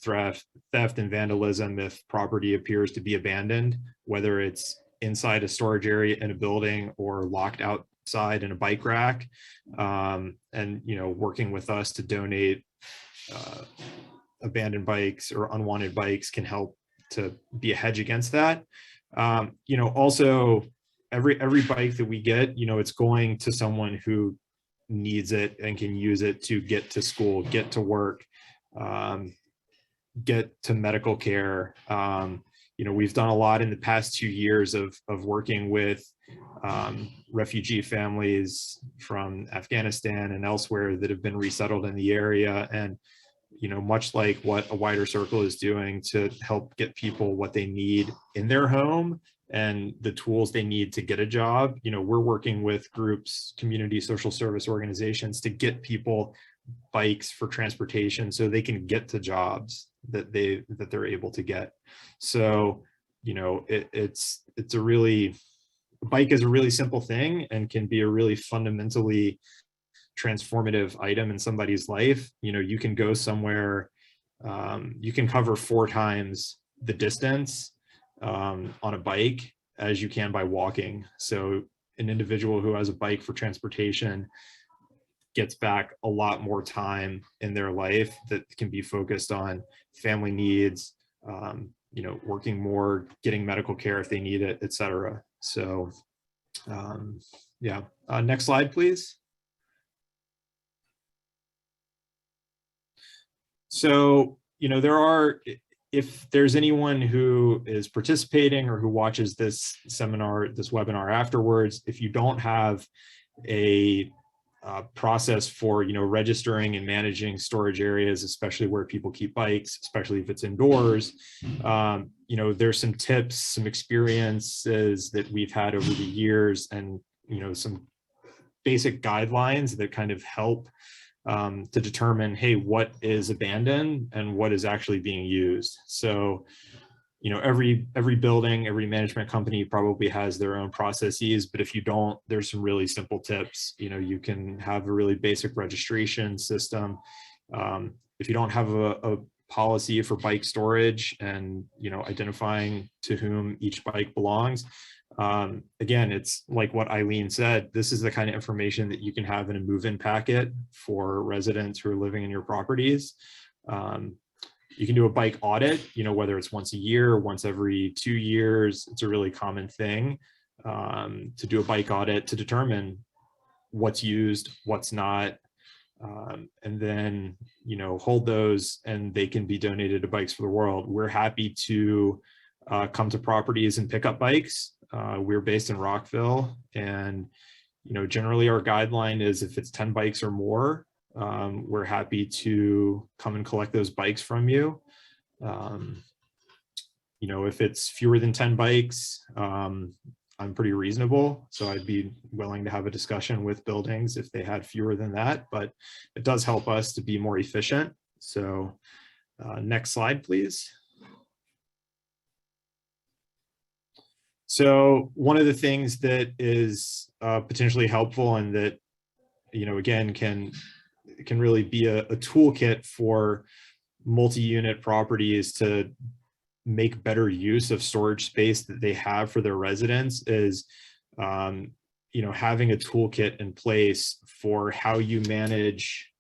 [SPEAKER 5] theft and vandalism if property appears to be abandoned, whether it's inside a storage area in a building or locked outside in a bike rack. And, you know, working with us to donate abandoned bikes or unwanted bikes can help to be a hedge against that. You know, also every bike that we get, you know, it's going to someone who needs it and can use it to get to school, get to work, get to medical care. You know, we've done a lot in the past 2 years of working with refugee families from Afghanistan and elsewhere that have been resettled in the area. And, you know, much like what a wider circle is doing to help get people what they need in their home and the tools they need to get a job, you know, we're working with groups, community social service organizations to get people bikes for transportation so they can get to jobs that they're able to get. So, you know, it's a really, a bike is a really simple thing and can be a really fundamentally transformative item in somebody's life. You know, you can go somewhere, you can cover 4 times the distance on a bike as you can by walking. So an individual who has a bike for transportation gets back a lot more time in their life that can be focused on family needs, you know, working more, getting medical care if they need it, et cetera. So yeah, next slide, please. So, you know, there are, if there's anyone who is participating or who watches this seminar, this webinar afterwards, if you don't have a process for, you know, registering and managing storage areas, especially where people keep bikes, especially if it's indoors, you know, there's some tips, some experiences that we've had over the years, and, you know, some basic guidelines that kind of help to determine, hey, what is abandoned and what is actually being used. So, you know, every building, every management company probably has their own processes, but if you don't, there's some really simple tips. You know, you can have a really basic registration system. If you don't have a policy for bike storage and, you know, identifying to whom each bike belongs, again, it's like what Eileen said, this is the kind of information that you can have in a move-in packet for residents who are living in your properties. You can do a bike audit, you know, whether it's once a year or once every 2 years. It's a really common thing to do a bike audit to determine what's used, what's not, and then, you know, hold those and they can be donated to Bikes for the World. We're happy to come to properties and pick up bikes. We're based in Rockville, and, you know, generally our guideline is if it's 10 bikes or more, we're happy to come and collect those bikes from you. You know, if it's fewer than 10 bikes, I'm pretty reasonable. So I'd be willing to have a discussion with buildings if they had fewer than that, but it does help us to be more efficient. So next slide, please. So one of the things that is potentially helpful and that, you know, again, can really be a toolkit for multi-unit properties to make better use of storage space that they have for their residents is, you know, having a toolkit in place for how you manage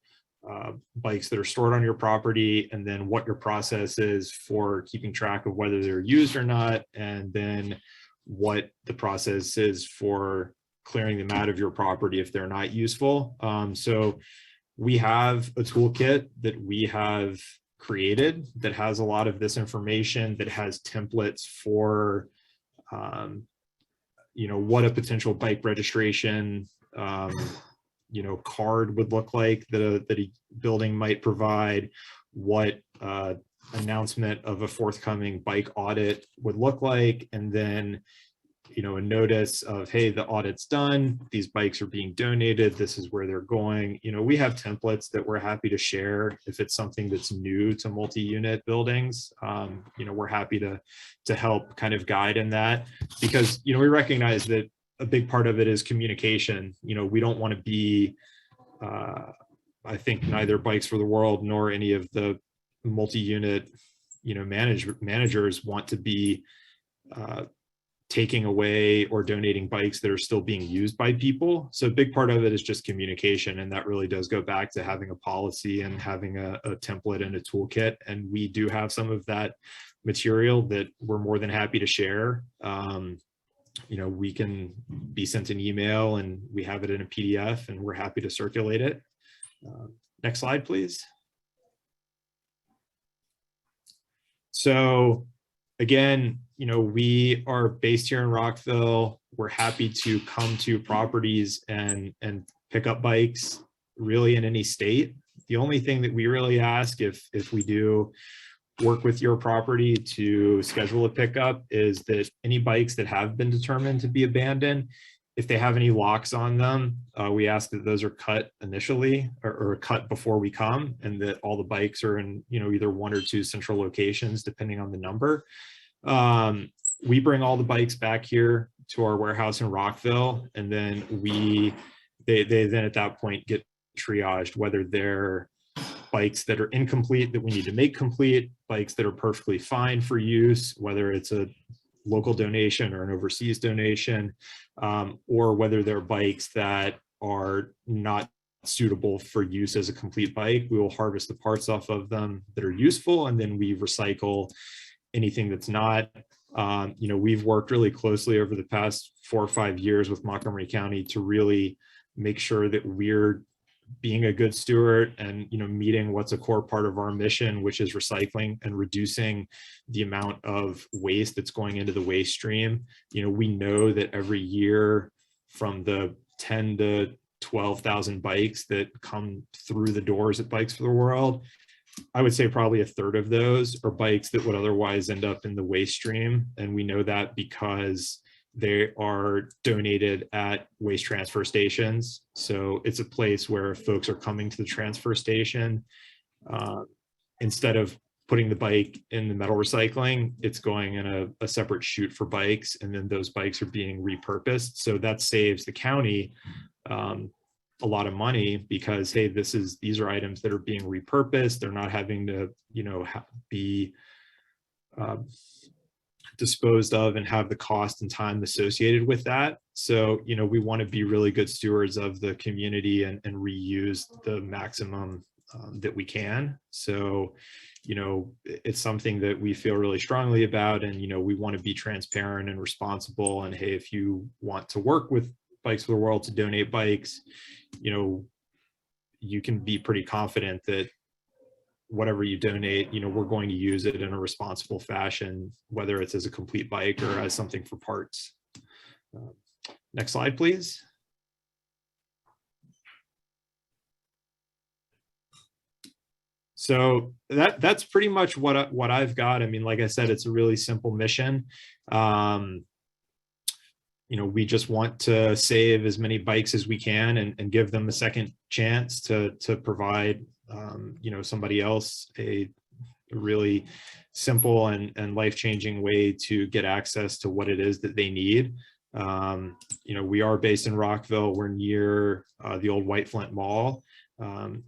[SPEAKER 5] bikes that are stored on your property, and then what your process is for keeping track of whether they're used or not, and then what the process is for clearing them out of your property if they're not useful. So we have a toolkit that we have created that has a lot of this information, that has templates for, you know, what a potential bike registration, you know, card would look like that a building might provide, what announcement of a forthcoming bike audit would look like, and then, you know, a notice of, hey, the audit's done, these bikes are being donated, this is where they're going. You know, we have templates that we're happy to share if it's something that's new to multi-unit buildings. You know, we're happy to help kind of guide in that, because, you know, we recognize that a big part of it is communication. You know, we don't want to be, I think neither Bikes for the World nor any of the multi-unit, you know, managers want to be taking away or donating bikes that are still being used by people. So a big part of it is just communication. And that really does go back to having a policy and having a template and a toolkit. And we do have some of that material that we're more than happy to share. You know, we can be sent an email and we have it in a PDF and we're happy to circulate it. Next slide, please. So again, you know, we are based here in Rockville. We're happy to come to properties and pick up bikes really in any state. The only thing that we really ask if we do work with your property to schedule a pickup is that any bikes that have been determined to be abandoned, if they have any locks on them, we ask that those are cut initially or cut before we come, and that all the bikes are in, you know, either 1 or 2 central locations, depending on the number. We bring all the bikes back here to our warehouse in Rockville, and then they then at that point get triaged, whether they're bikes that are incomplete that we need to make complete, bikes that are perfectly fine for use, whether it's a local donation or an overseas donation, or whether they're bikes that are not suitable for use as a complete bike. We will harvest the parts off of them that are useful, and then we recycle anything that's not. You know, we've worked really closely over the past 4 or 5 years with Montgomery County to really make sure that we're being a good steward and, you know, meeting what's a core part of our mission, which is recycling and reducing the amount of waste that's going into the waste stream. You know, we know that every year from the 10 to 12,000 bikes that come through the doors at Bikes for the World, I would say probably 1/3 of those are bikes that would otherwise end up in the waste stream. And we know that because they are donated at waste transfer stations. So it's a place where folks are coming to the transfer station. Instead of putting the bike in the metal recycling, it's going in a separate chute for bikes, and then those bikes are being repurposed. So that saves the county a lot of money, because, hey, these are items that are being repurposed. They're not having to, you know, be disposed of and have the cost and time associated with that. So, you know, we want to be really good stewards of the community and reuse the maximum that we can. So, you know, it's something that we feel really strongly about, and, you know, we want to be transparent and responsible. And hey, if you want to work with Bikes for the World to donate bikes, you know, you can be pretty confident that whatever you donate, you know, we're going to use it in a responsible fashion, whether it's as a complete bike or as something for parts. Next slide, please. So that's pretty much what I've got. I mean, like I said, it's a really simple mission. You know, we just want to save as many bikes as we can and give them a second chance to provide, you know, somebody else a really simple and life-changing way to get access to what it is that they need. You know, we are based in Rockville. We're near the old White Flint Mall.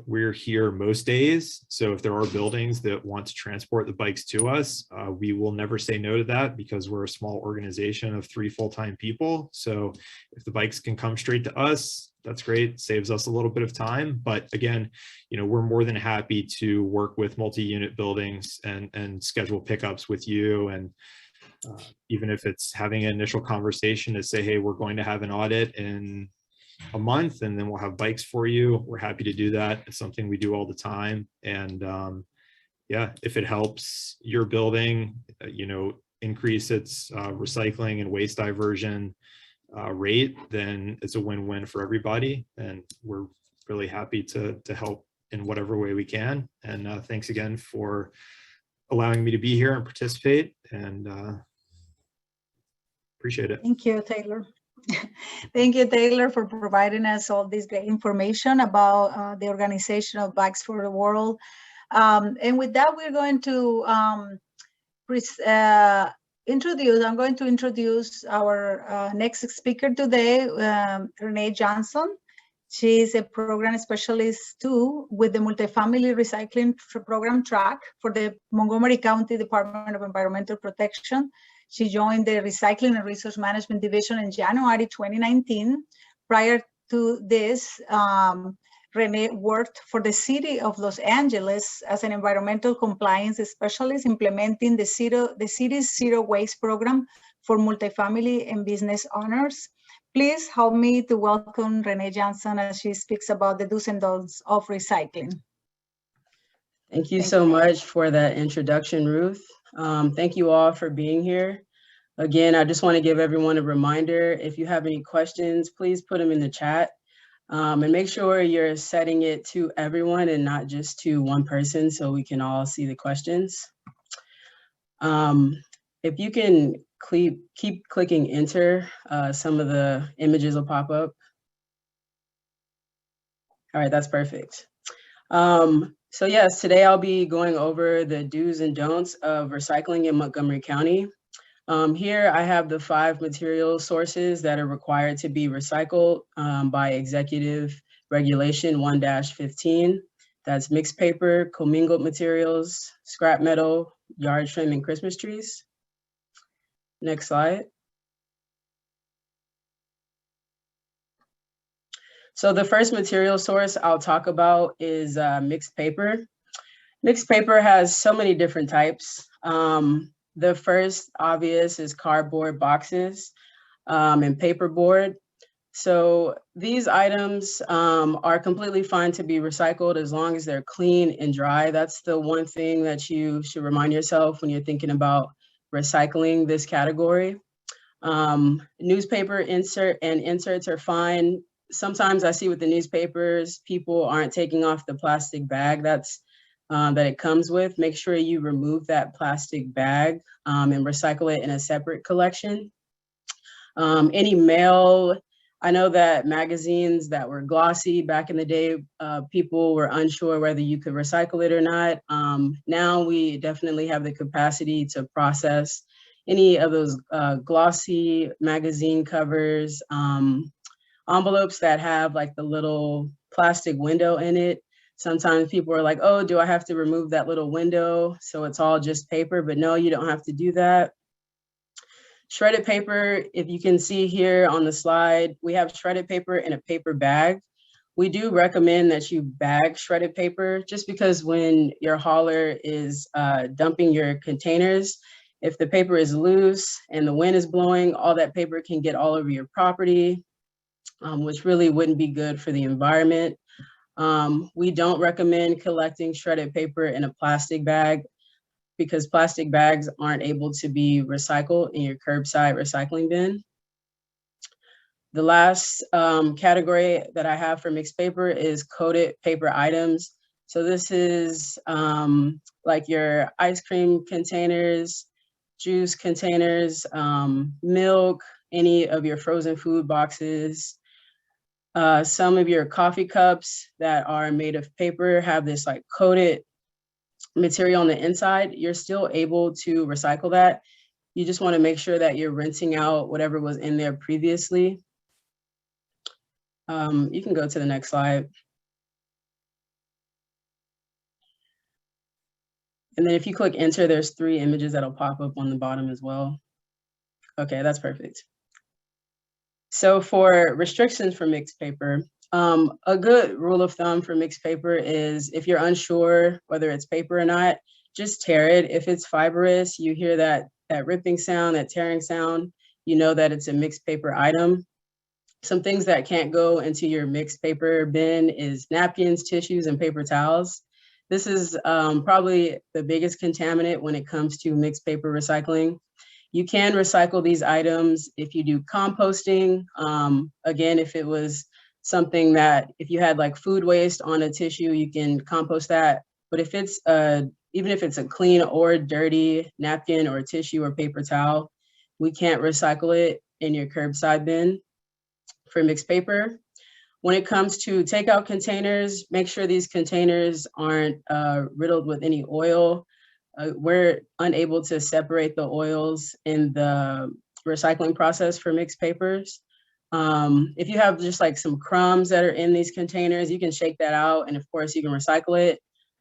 [SPEAKER 5] We're here most days. So if there are buildings that want to transport the bikes to us, we will never say no to that because we're a small organization of 3 full-time people. So if the bikes can come straight to us, that's great. Saves us a little bit of time. But again, you know, we're more than happy to work with multi-unit buildings and schedule pickups with you. And even if it's having an initial conversation to say, hey, we're going to have an audit in a month and then we'll have bikes for you, we're happy to do that. It's something we do all the time. And yeah, if it helps your building, you know, increase its recycling and waste diversion rate, then it's a win-win for everybody. And we're really happy to help in whatever way we can. And thanks again for allowing me to be here and participate, and appreciate it.
[SPEAKER 3] Thank you, Taylor. Thank you, Taylor, for providing us all this great information about the Organization of Bikes for the World. And with that, we're going to I'm going to introduce our next speaker today, Renee Johnson. She's a program specialist too with the multifamily recycling program track for the Montgomery County Department of Environmental Protection. She joined the Recycling and Resource Management Division in January 2019. Prior to this, Renee worked for the city of Los Angeles as an environmental compliance specialist, implementing the city's zero waste program for multifamily and business owners. Please help me to welcome Renee Johnson as she speaks about the do's and don'ts of recycling.
[SPEAKER 6] Thank you so much for that introduction, Ruth. Thank you all for being here. Again, I just want to give everyone a reminder, if you have any questions, please put them in the chat. And make sure you're setting it to everyone and not just to one person so we can all see the questions. If you can keep clicking enter, some of the images will pop up. All right, that's perfect. So yes, today I'll be going over the do's and don'ts of recycling in Montgomery County. Here I have the 5 material sources that are required to be recycled by Executive Regulation 1-15. That's mixed paper, commingled materials, scrap metal, yard trim, and Christmas trees. Next slide. So the first material source I'll talk about is mixed paper. Mixed paper has so many different types. The first obvious is cardboard boxes and paperboard. So these items are completely fine to be recycled as long as they're clean and dry. That's the one thing that you should remind yourself when you're thinking about recycling this category. Newspaper inserts are fine. Sometimes I see with the newspapers, people aren't taking off the plastic bag that it comes with. Make sure you remove that plastic bag and recycle it in a separate collection. Any mail, I know that magazines that were glossy back in the day, people were unsure whether you could recycle it or not. Now we definitely have the capacity to process any of those glossy magazine covers, envelopes that have like the little plastic window in it. Sometimes people are like, oh, do I have to remove that little window so it's all just paper? But no, you don't have to do that. Shredded paper, if you can see here on the slide, we have shredded paper in a paper bag. We do recommend that you bag shredded paper just because when your hauler is dumping your containers, if the paper is loose and the wind is blowing, all that paper can get all over your property, which really wouldn't be good for the environment. We don't recommend collecting shredded paper in a plastic bag because plastic bags aren't able to be recycled in your curbside recycling bin. The last category that I have for mixed paper is coated paper items. So this is like your ice cream containers, juice containers, milk, any of your frozen food boxes. Some of your coffee cups that are made of paper have this like coated material on the inside. You're still able to recycle that. You just want to make sure that you're rinsing out whatever was in there previously. You can go to the next slide. And then if you click enter, there's 3 images that'll pop up on the bottom as well. Okay, that's perfect. So for restrictions for mixed paper, a good rule of thumb for mixed paper is if you're unsure whether it's paper or not, just tear it. If it's fibrous, you hear that ripping sound, that tearing sound, you know that it's a mixed paper item. Some things that can't go into your mixed paper bin is napkins, tissues, and paper towels. This is probably the biggest contaminant when it comes to mixed paper recycling. You can recycle these items if you do composting. Again, if it was something that, if you had like food waste on a tissue, you can compost that. But if it's, even if it's a clean or dirty napkin or tissue or paper towel, we can't recycle it in your curbside bin for mixed paper. When it comes to takeout containers, make sure these containers aren't riddled with any oil. We're unable to separate the oils in the recycling process for mixed papers. If you have just like some crumbs that are in these containers, you can shake that out, and of course you can recycle it.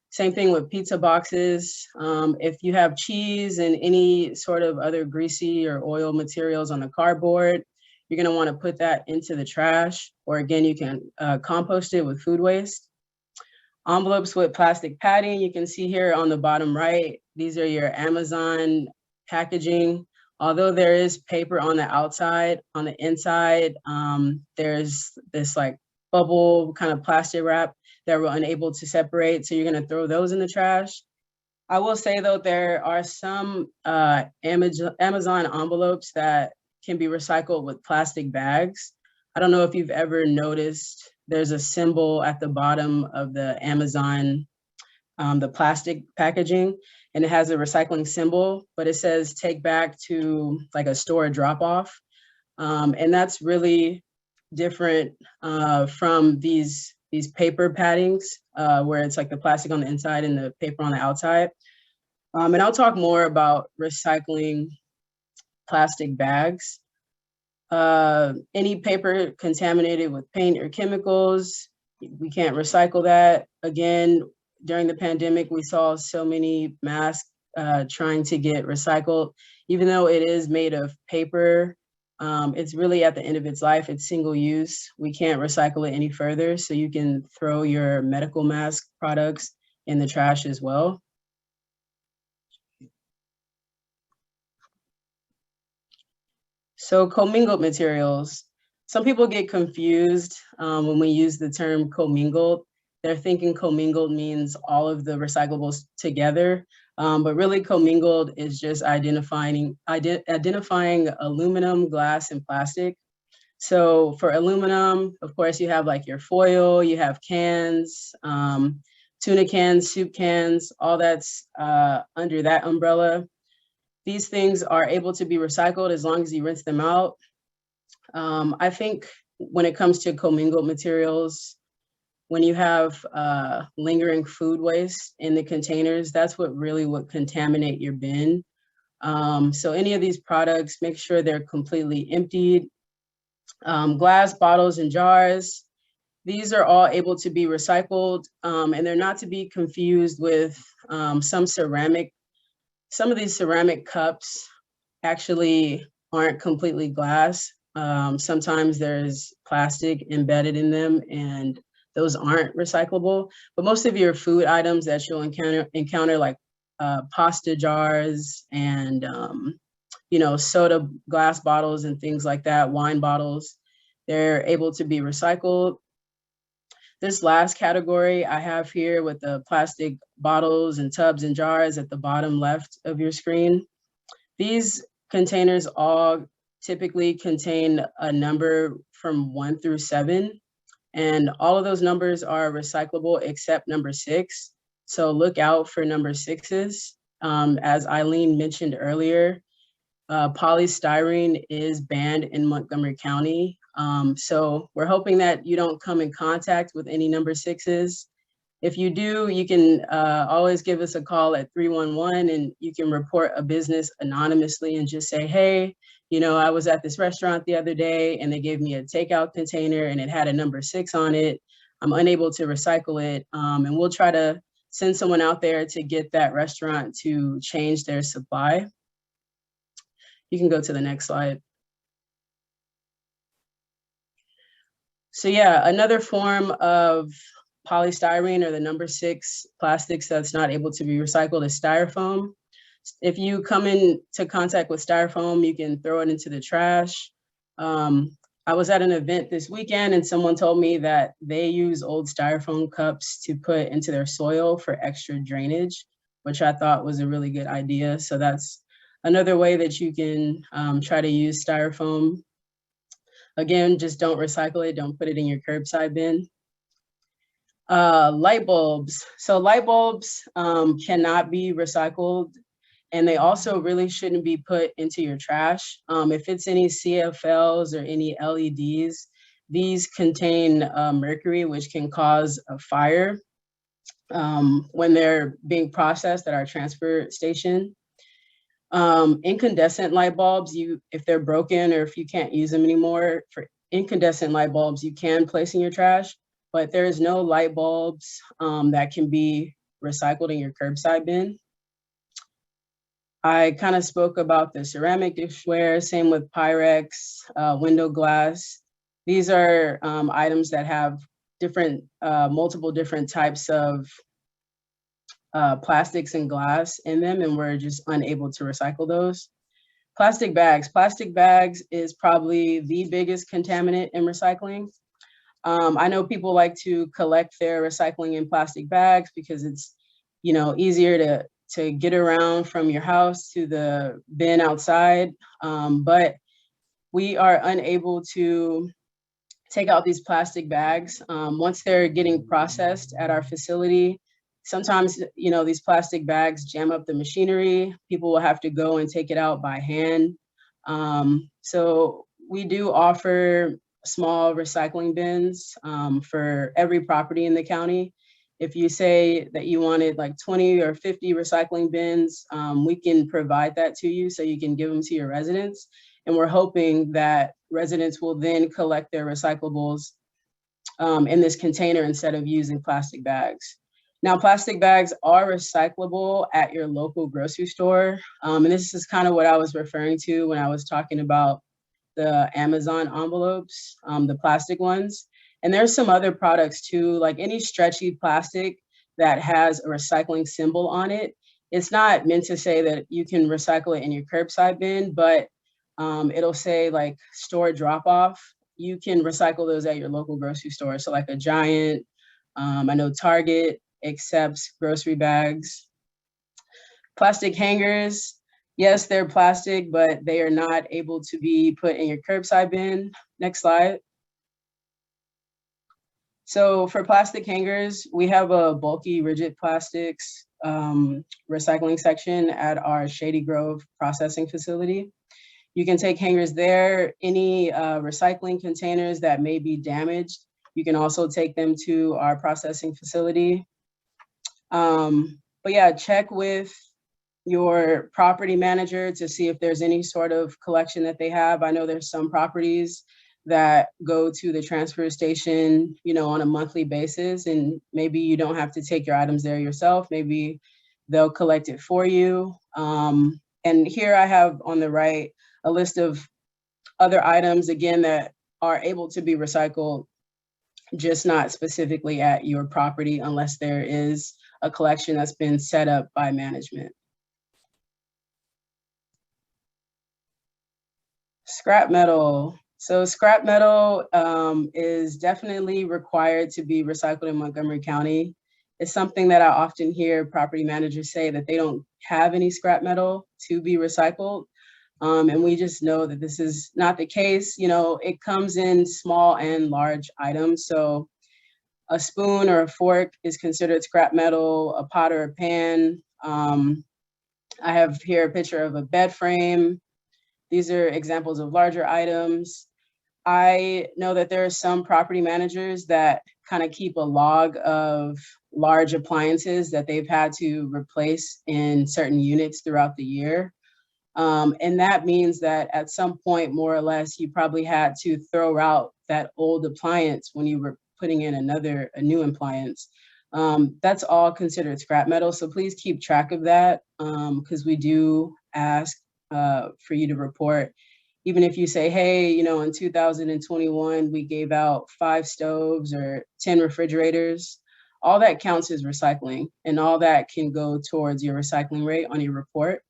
[SPEAKER 6] Same thing with pizza boxes. If you have cheese and any sort of other greasy or oil materials on the cardboard, you're gonna wanna put that into the trash, or again, you can compost it with food waste. Envelopes with plastic padding, you can see here on the bottom right, these are your Amazon packaging. Although there is paper on the outside, on the inside, there's this like bubble kind of plastic wrap that we're unable to separate. So you're gonna throw those in the trash. I will say though, there are some Amazon envelopes that can be recycled with plastic bags. I don't know if you've ever noticed, there's a symbol at the bottom of the Amazon, the plastic packaging, and it has a recycling symbol, but it says take back to like a store drop off. And that's really different from these paper paddings where it's like the plastic on the inside and the paper on the outside. And I'll talk more about recycling plastic bags. Any paper contaminated with paint or chemicals, we can't recycle that. Again, during the pandemic, we saw so many masks trying to get recycled. Even though it is made of paper, it's really at the end of its life, it's single use. We can't recycle it any further, so you can throw your medical mask products in the trash as well. So commingled materials. Some people get confused when we use the term commingled. They're thinking commingled means all of the recyclables together, but really commingled is just identifying aluminum, glass, and plastic. So for aluminum, of course, you have like your foil, you have cans, tuna cans, soup cans, all that's under that umbrella. These things are able to be recycled as long as you rinse them out. I think when it comes to commingled materials, when you have lingering food waste in the containers, that's what really would contaminate your bin. So any of these products, make sure they're completely emptied. Glass bottles and jars, these are all able to be recycled, and they're not to be confused with some of these ceramic cups actually aren't completely glass. Sometimes there's plastic embedded in them, and those aren't recyclable. But most of your food items that you'll encounter like pasta jars and soda glass bottles and things like that, wine bottles, they're able to be recycled. This last category I have here with the plastic bottles and tubs and jars at the bottom left of your screen. These containers all typically contain a number from 1 through 7. And all of those numbers are recyclable except number 6. So look out for number 6s. As Eileen mentioned earlier, polystyrene is banned in Montgomery County. So we're hoping that you don't come in contact with any number 6s. If you do, you can always give us a call at 311 and you can report a business anonymously and just say, hey, you know, I was at this restaurant the other day and they gave me a takeout container and it had a number 6 on it. I'm unable to recycle it. And we'll try to send someone out there to get that restaurant to change their supply. You can go to the next slide. So yeah, another form of polystyrene, or the number 6 plastics that's not able to be recycled, is styrofoam. If you come into contact with styrofoam, you can throw it into the trash. I was at an event this weekend and someone told me that they use old styrofoam cups to put into their soil for extra drainage, which I thought was a really good idea. So that's another way that you can try to use styrofoam. Again, just don't recycle it, don't put it in your curbside bin. Light bulbs. So light bulbs cannot be recycled, and they also really shouldn't be put into your trash. If it's any CFLs or any LEDs, these contain mercury, which can cause a fire when they're being processed at our transfer station. Incandescent light bulbs, if they're broken or if you can't use them anymore, for incandescent light bulbs, you can place in your trash, but there is no light bulbs that can be recycled in your curbside bin. I kind of spoke about the ceramic dishware, same with Pyrex, window glass. These are items that have different, multiple different types of plastics and glass in them, and we're just unable to recycle those. Plastic bags. Plastic bags is probably the biggest contaminant in recycling. I know people like to collect their recycling in plastic bags because it's, you know, easier to get around from your house to the bin outside, but we are unable to take out these plastic bags. Once they're getting processed at our facility, sometimes, you know, these plastic bags jam up the machinery. People will have to go and take it out by hand. So we do offer small recycling bins for every property in the county. If you say that you wanted like 20 or 50 recycling bins, we can provide that to you so you can give them to your residents. And we're hoping that residents will then collect their recyclables in this container instead of using plastic bags. Now, plastic bags are recyclable at your local grocery store. And this is kind of what I was referring to when I was talking about the Amazon envelopes, the plastic ones. And there's some other products too, like any stretchy plastic that has a recycling symbol on it. It's not meant to say that you can recycle it in your curbside bin, but it'll say like store drop off. You can recycle those at your local grocery store. So like a Giant, I know Target accepts grocery bags. Plastic hangers. Yes, they're plastic, but they are not able to be put in your curbside bin. Next slide. So for plastic hangers, we have a bulky rigid plastics recycling section at our Shady Grove processing facility. You can take hangers there. Any recycling containers that may be damaged, you can also take them to our processing facility. But yeah, check with your property manager to see if there's any sort of collection that they have. I know there's some properties that go to the transfer station, you know, on a monthly basis, and maybe you don't have to take your items there yourself. Maybe they'll collect it for you. And here I have on the right a list of other items, again, that are able to be recycled, just not specifically at your property unless there is a collection that's been set up by management. Scrap metal. So scrap metal is definitely required to be recycled in Montgomery County. It's something that I often hear property managers say, that they don't have any scrap metal to be recycled. And we just know that this is not the case. You know, it comes in small and large items. So a spoon or a fork is considered scrap metal, a pot or a pan. I have here a picture of a bed frame. These are examples of larger items. I know that there are some property managers that kind of keep a log of large appliances that they've had to replace in certain units throughout the year. And that means that at some point, more or less, you probably had to throw out that old appliance when you were putting in a new appliance. That's all considered scrap metal. So please keep track of that, because we do ask for you to report. Even if you say, hey, you know, in 2021, we gave out 5 stoves or 10 refrigerators, all that counts as recycling, and all that can go towards your recycling rate on your report.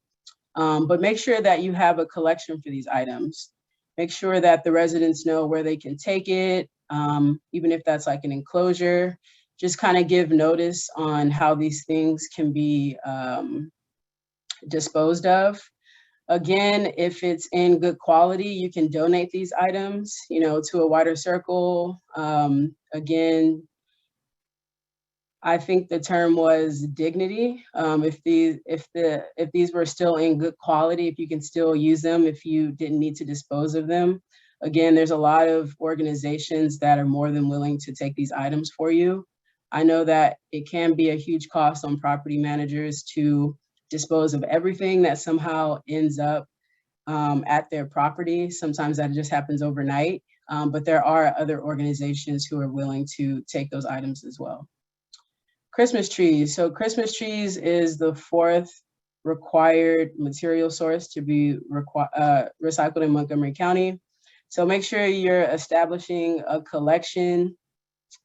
[SPEAKER 6] But make sure that you have a collection for these items. Make sure that the residents know where they can take it, even if that's like an enclosure. Just kind of give notice on how these things can be disposed of. Again, if it's in good quality, you can donate these items, you know, to a wider circle. Again, I think the term was dignity. If these were still in good quality, if you can still use them, if you didn't need to dispose of them. Again, there's a lot of organizations that are more than willing to take these items for you. I know that it can be a huge cost on property managers to dispose of everything that somehow ends up at their property. Sometimes that just happens overnight, but there are other organizations who are willing to take those items as well. Christmas trees. So Christmas trees is the 4th required material source to be recycled in Montgomery County. So make sure you're establishing a collection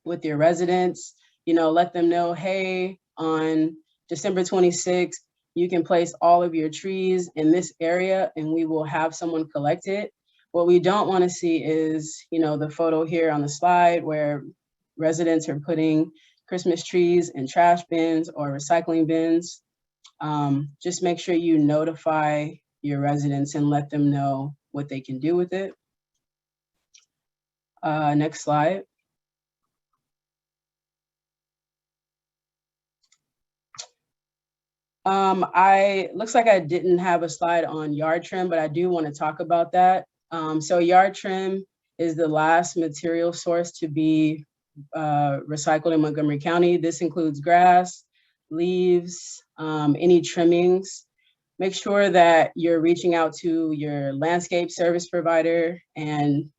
[SPEAKER 6] with your residents. You know, let them know, hey, on December 26th, you can place all of your trees in this area and we will have someone collect it. What we don't want to see is, you know, the photo here on the slide where residents are putting Christmas trees in trash bins or recycling bins. Just make sure you notify your residents and let them know what they can do with it. Next slide. Looks like I didn't have a slide on yard trim, but I do want to talk about that. So yard trim is the last material source to be recycled in Montgomery County. This includes grass, leaves, any trimmings. Make sure that you're reaching out to your landscape service provider and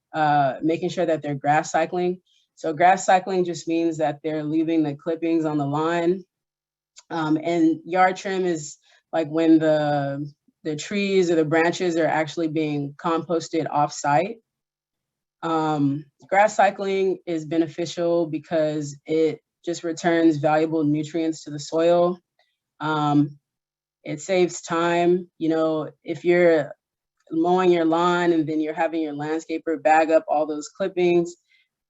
[SPEAKER 6] making sure that they're grass cycling. So grass cycling just means that they're leaving the clippings on the line. And yard trim is like when the trees or the branches are actually being composted off-site. Grass cycling is beneficial because it just returns valuable nutrients to the soil. It saves time. You know, if you're mowing your lawn and then you're having your landscaper bag up all those clippings,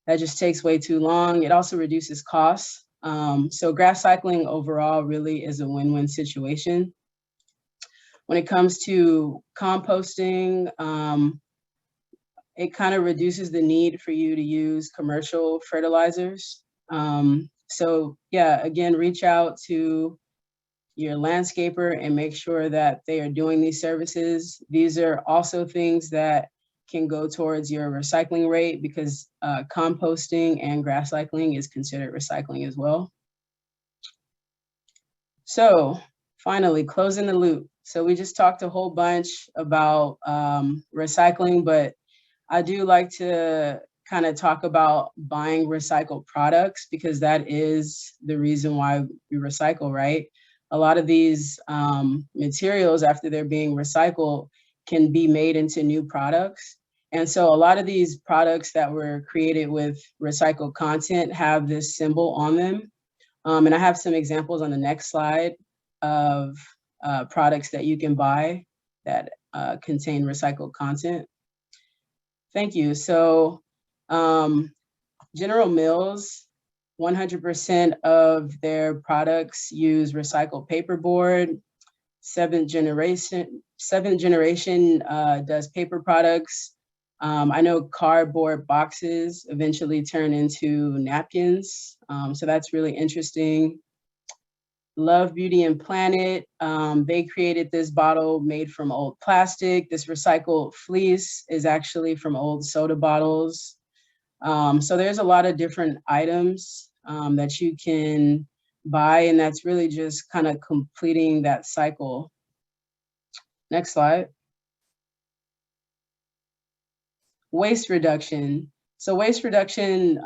[SPEAKER 6] that just takes way too long. It also reduces costs. So grass cycling overall really is a win-win situation. When it comes to composting, it kind of reduces the need for you to use commercial fertilizers. So yeah, again, reach out to your landscaper and make sure that they are doing these services. These are also things that can go towards your recycling rate because composting and grass cycling is considered recycling as well. So finally, closing the loop. So we just talked a whole bunch about recycling, but I do like to kind of talk about buying recycled products because that is the reason why we recycle, right? A lot of these materials, after they're being recycled, can be made into new products. And so a lot of these products that were created with recycled content have this symbol on them. And I have some examples on the next slide of products that you can buy that contain recycled content. Thank you. So General Mills, 100% of their products use recycled paperboard. Seventh generation seventh generation does paper products. I know cardboard boxes eventually turn into napkins. So that's really interesting. Love Beauty and Planet. They created this bottle made from old plastic. This recycled fleece is actually from old soda bottles. So there's a lot of different items that you can buy, and that's really just kind of completing that cycle. Next slide. Waste reduction. So waste reduction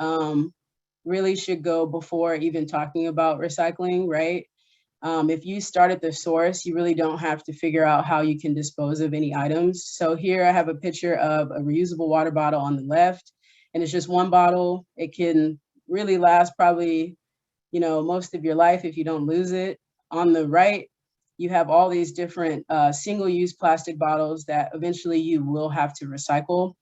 [SPEAKER 6] really should go before even talking about recycling, right? If you start at the source, you really don't have to figure out how you can dispose of any items. So here I have a picture of a reusable water bottle on the left, and it's just one bottle. It can really last probably, you know, most of your life if you don't lose it. On the right, you have all these different single-use plastic bottles that eventually you will have to recycle.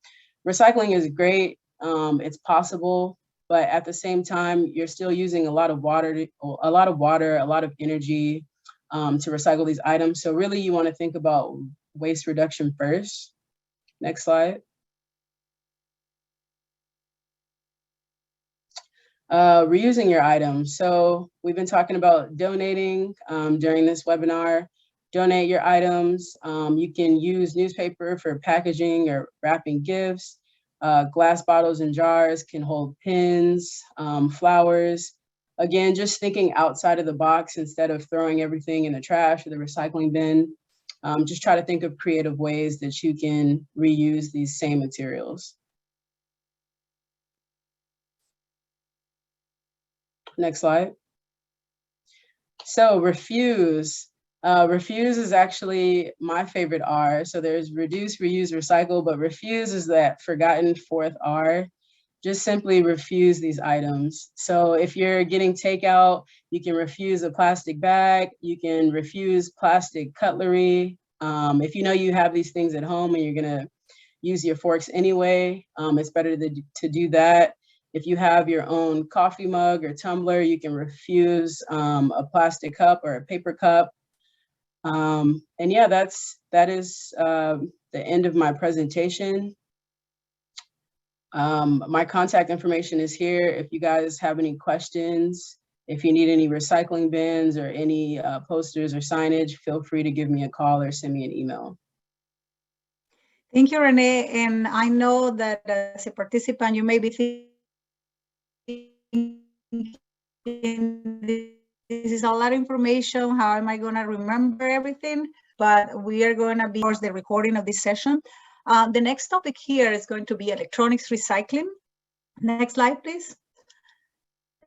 [SPEAKER 6] Recycling is great, it's possible, but at the same time, you're still using a lot of water, a lot of energy to recycle these items. So really you wanna think about waste reduction first. Next slide. Reusing your items. So we've been talking about donating during this webinar. Donate your items. You can use newspaper for packaging or wrapping gifts. Glass bottles and jars can hold pins, flowers. Again, just thinking outside of the box instead of throwing everything in the trash or the recycling bin. Just try to think of creative ways that you can reuse these same materials. Next slide. So refuse. Refuse is actually my favorite R. So there's reduce, reuse, recycle, but refuse is that forgotten fourth R. Just simply refuse these items. So if you're getting takeout, you can refuse a plastic bag, you can refuse plastic cutlery. If you know you have these things at home and you're gonna use your forks anyway, it's better to do that. If you have your own coffee mug or tumbler, you can refuse a plastic cup or a paper cup. And yeah, that is the end of my presentation. My contact information is here. If you guys have any questions, if you need any recycling bins or any posters or signage, feel free to give me a call or send me an email.
[SPEAKER 3] Thank you, Renee. And I know that as a participant, you may be thinking, this is a lot of information. How am I going to remember everything? But we are going to be, of course, the recording of this session. The next topic here is going to be electronics recycling. Next slide, please.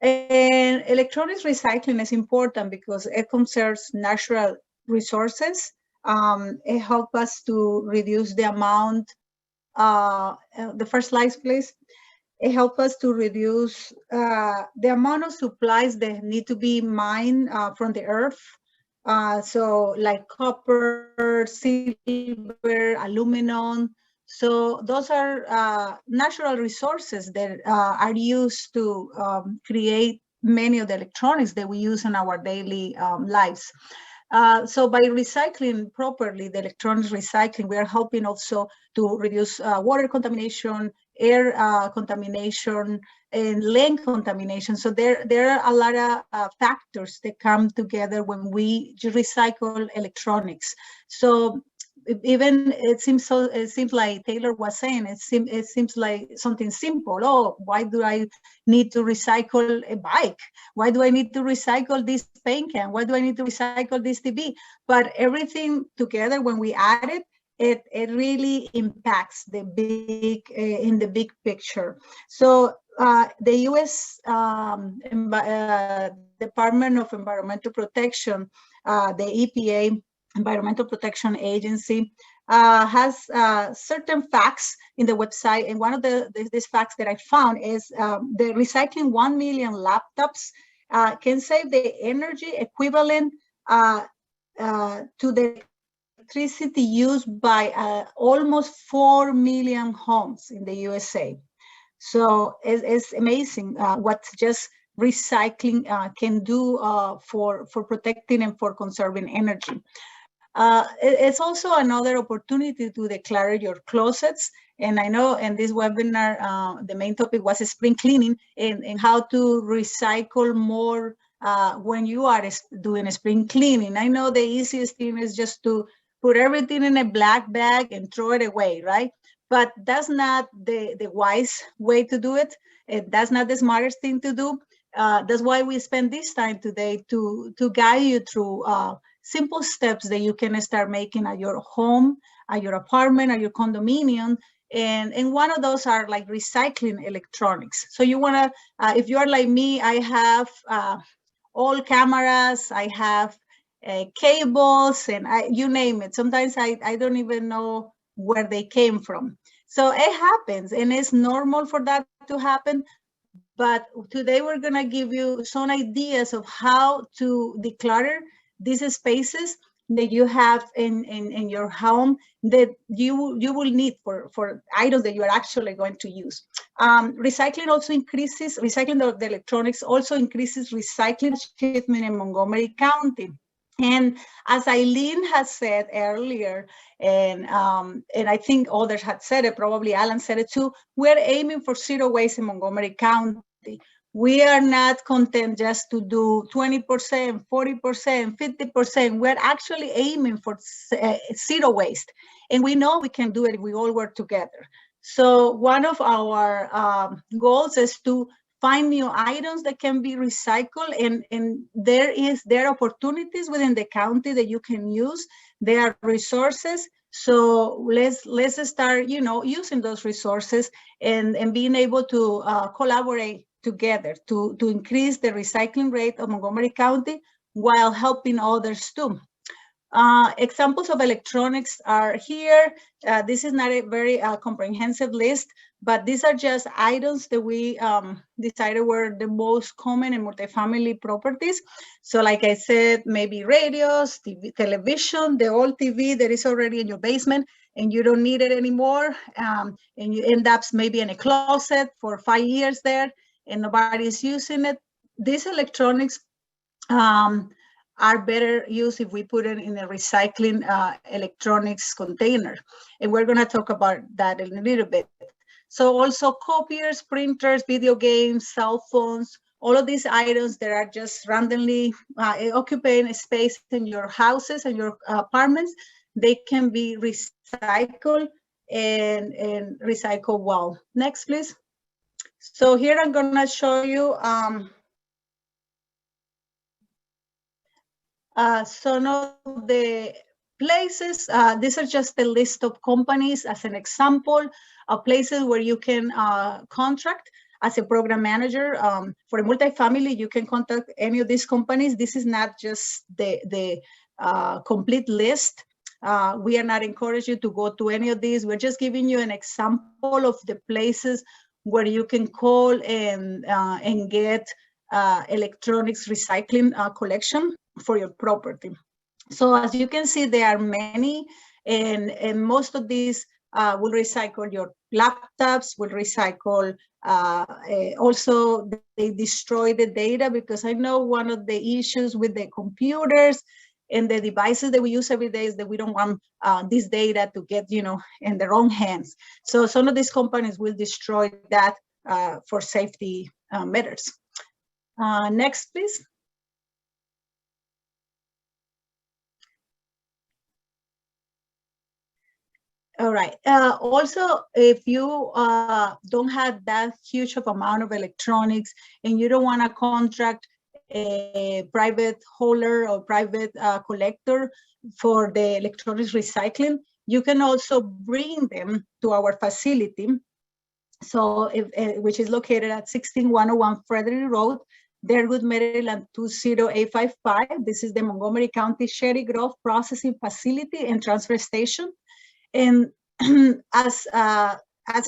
[SPEAKER 3] And electronics recycling is important because it conserves natural resources. It helps us to reduce the amount. The first slide, please. It helps us to reduce the amount of supplies that need to be mined from the earth. So like copper, silver, aluminum. So those are natural resources that are used to create many of the electronics that we use in our daily lives. So by recycling properly, the electronics recycling, we are helping also to reduce water contamination, air contamination, and land contamination. So there are a lot of factors that come together when we recycle electronics. So even it seems like Taylor was saying, it seems like something simple. Oh, why do I need to recycle a bike? Why do I need to recycle this paint can? Why do I need to recycle this TV? But everything together, when we add it, it really impacts the big in the big picture. So the U.S. Department of Environmental Protection, the EPA, Environmental Protection Agency, has certain facts in the website. And one of these facts that I found is the recycling 1 million laptops can save the energy equivalent to the electricity used by almost 4 million homes in the USA. So it's amazing what just recycling can do for protecting and for conserving energy. It's also another opportunity to declare your closets. And I know in this webinar, the main topic was spring cleaning and how to recycle more when you are doing a spring cleaning. I know the easiest thing is just to put everything in a black bag and throw it away, right? But that's not the wise way to do it. That's not the smartest thing to do. That's why we spend this time today to guide you through simple steps that you can start making at your home, at your apartment, at your condominium. And one of those are like recycling electronics. So you wanna, if you are like me, I have all cameras, I have cables, and you name it. Sometimes I don't even know where they came from. So it happens, and it's normal for that to happen. But today we're gonna give you some ideas of how to declutter these spaces that you have in your home that you will need for items that you are actually going to use. Recycling also increases, recycling the electronics also increases recycling achievement in Montgomery County. And as Eileen has said earlier, and I think others had said it, probably Alan said it too, we're aiming for zero waste in Montgomery County. We are not content just to do 20%, 40%, 50%. We're actually aiming for zero waste. And we know we can do it if we all work together. So one of our goals is to find new items that can be recycled, and there are opportunities within the county that you can use. There are resources. So let's start, using those resources and being able to collaborate together to increase the recycling rate of Montgomery County while helping others too. Examples of electronics are here. This is not a very comprehensive list, but these are just items that we decided were the most common in multifamily properties. So like I said, maybe radios, TV, television, the old TV that is already in your basement and you don't need it anymore. And you end up maybe in a closet for 5 years there and nobody's using it. These electronics are better used if we put it in a recycling electronics container. And we're gonna talk about that in a little bit. So also copiers, printers, video games, cell phones, all of these items that are just randomly occupying a space in your houses and your apartments, they can be recycled and recycled well. Next, please. So here I'm gonna show you some of the places. These are just a list of companies as an example of places where you can contract as a program manager. For a multifamily, you can contact any of these companies. This is not just the complete list. We are not encouraging you to go to any of these. We're just giving you an example of the places where you can call and get electronics recycling collection for your property. So as you can see, there are many, and most of these will recycle your laptops, will recycle, also they destroy the data, because I know one of the issues with the computers and the devices that we use every day is that we don't want this data to get, in the wrong hands. So some of these companies will destroy that for safety matters. Next, please. All right. Also, if you don't have that huge of amount of electronics and you don't want to contract a private hauler or private collector for the electronics recycling, you can also bring them to our facility. So, which is located at 16101 Frederick Road, Deerwood, Maryland 20855. This is the Montgomery County Cherry Grove Processing Facility and Transfer Station. And as a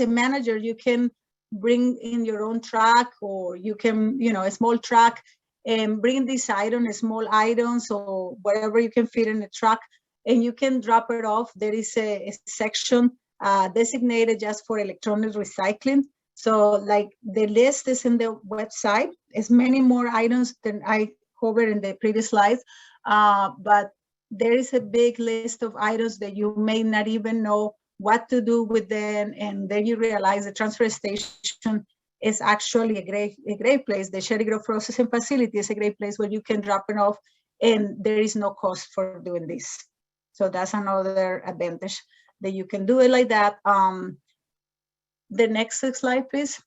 [SPEAKER 3] manager, you can bring in your own truck, or you can, a small truck, and bring this item, a small items, or whatever you can fit in a truck, and you can drop it off. There is a section designated just for electronic recycling. So like the list is in the website. It's many more items than I covered in the previous slides, but there is a big list of items that you may not even know what to do with them, and then you realize the transfer station is actually a great place. The Cherry Grove processing facility is a great place where you can drop it off, and there is no cost for doing this. So that's another advantage that you can do it like that. The next slide, please.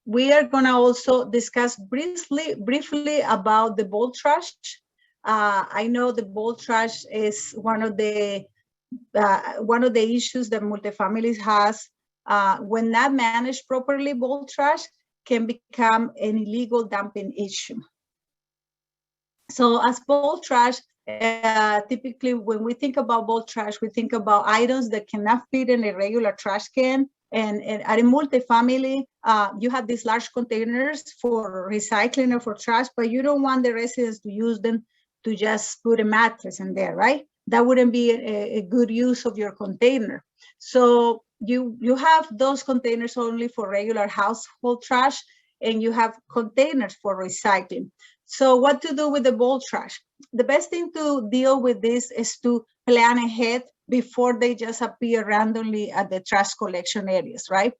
[SPEAKER 3] We are gonna also discuss briefly about the bulk trash. I know the bulk trash is one of the issues that multifamilies has. When not managed properly, bulk trash can become an illegal dumping issue. So as bulk trash, typically when we think about bulk trash, we think about items that cannot fit in a regular trash can. And at a multifamily, you have these large containers for recycling or for trash, but you don't want the residents to use them to just put a mattress in there, right? That wouldn't be a good use of your container. So you have those containers only for regular household trash, and you have containers for recycling. So what to do with the bulk trash? The best thing to deal with this is to plan ahead before they just appear randomly at the trash collection areas, right?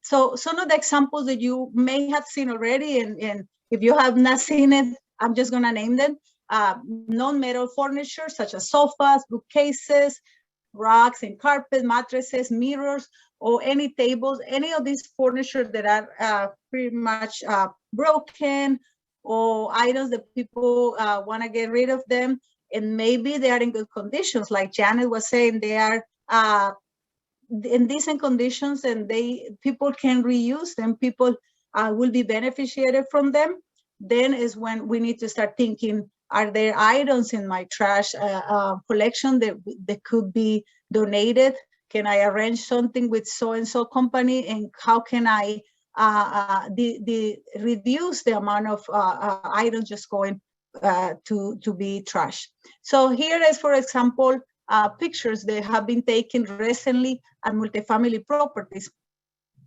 [SPEAKER 3] So some of the examples that you may have seen already, and if you have not seen it, I'm just gonna name them. Non-metal furniture such as sofas, bookcases, rugs and carpet, mattresses, mirrors, or any tables, any of these furniture that are pretty much broken, or items that people want to get rid of them, and maybe they are in good conditions. Like Janet was saying, they are in decent conditions, and people can reuse them. People will be beneficiated from them. Then is when we need to start thinking, are there items in my trash collection that could be donated? Can I arrange something with so-and-so company, and how can I reduce the amount of items just going to be trash? So here is, for example, pictures that have been taken recently at multifamily properties.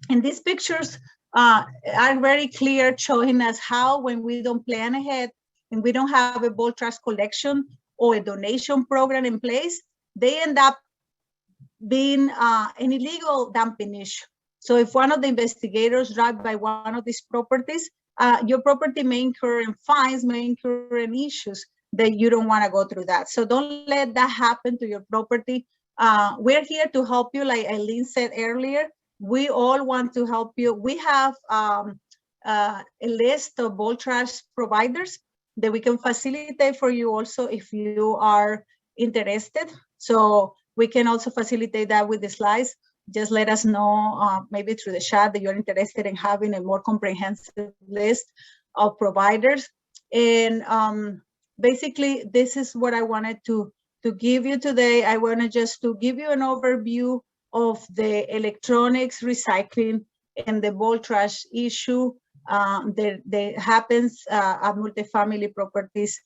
[SPEAKER 3] And these pictures are very clear, showing us how, when we don't plan ahead and we don't have a bulk trash collection or a donation program in place, they end up being an illegal dumping issue. So if one of the investigators drive by one of these properties, your property may incur in fines, may incur in issues that you don't want to go through that. So don't let that happen to your property. We're here to help you. Like Eileen said earlier, we all want to help you. We have a list of bulk trash providers that we can facilitate for you also if you are interested. So we can also facilitate that with the slides. Just let us know, maybe through the chat, that you're interested in having a more comprehensive list of providers. And basically, this is what I wanted to give you today. I wanted just to give you an overview of the electronics recycling and the bulk trash issue that happens at multifamily properties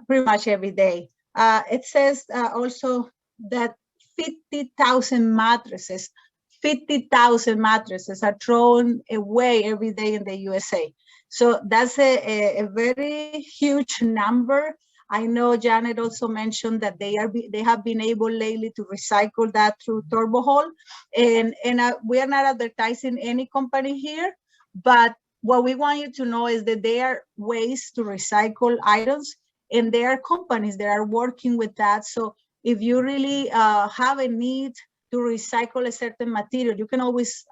[SPEAKER 3] pretty much every day. It says also that 50,000 mattresses are thrown away every day in the USA. So that's a very huge number. I know Janet also mentioned that they have been able lately to recycle that through TurboHaul, and we are not advertising any company here, but what we want you to know is that there are ways to recycle items, and there are companies that are working with that. So if you really have a need to recycle a certain material, you can always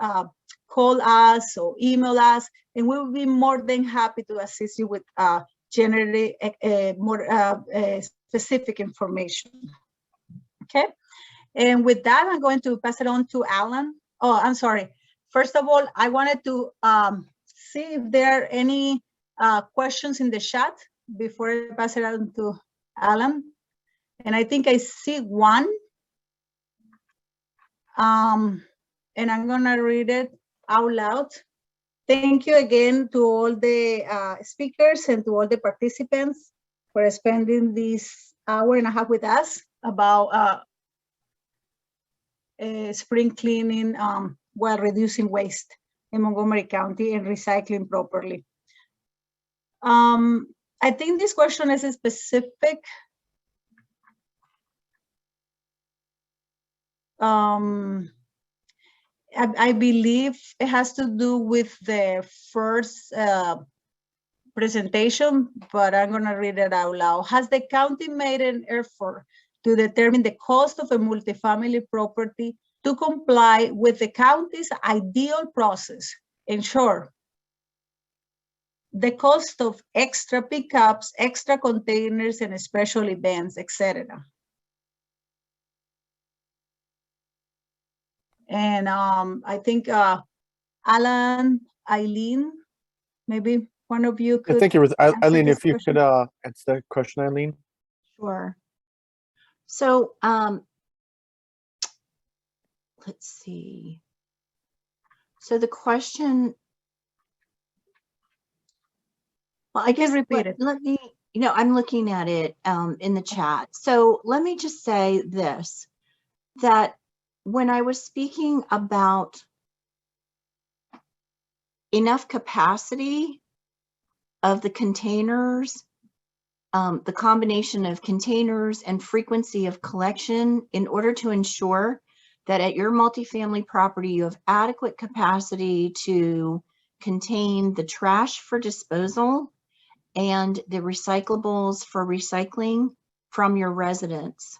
[SPEAKER 3] call us or email us, and we will be more than happy to assist you with generally more specific information. Okay, and with that, I'm going to pass it on to Alan. Oh, I'm sorry. First of all, I wanted to see if there are any questions in the chat before I pass it on to Alan. And I think I see one. And I'm gonna read it out loud. Thank you again to all the speakers and to all the participants for spending this hour and a half with us about spring cleaning while reducing waste in Montgomery County and recycling properly. I think this question is specific I believe it has to do with the first presentation, but I'm going to read it out loud. Has the county made an effort to determine the cost of a multifamily property to comply with the county's ideal process? Ensure the cost of extra pickups, extra containers, and special events, etc. And I think Alan, Eileen, maybe one of you
[SPEAKER 1] I
[SPEAKER 3] could.
[SPEAKER 1] think it was
[SPEAKER 3] answer
[SPEAKER 1] Eileen.
[SPEAKER 3] this
[SPEAKER 1] If you
[SPEAKER 3] question.
[SPEAKER 1] could answer that question, Eileen.
[SPEAKER 2] Sure. So, let's see. So the question, well, I guess
[SPEAKER 3] repeat it.
[SPEAKER 2] let me, I'm looking at it in the chat. So let me just say this, that when I was speaking about enough capacity of the containers, the combination of containers and frequency of collection in order to ensure that at your multifamily property, you have adequate capacity to contain the trash for disposal and the recyclables for recycling from your residents.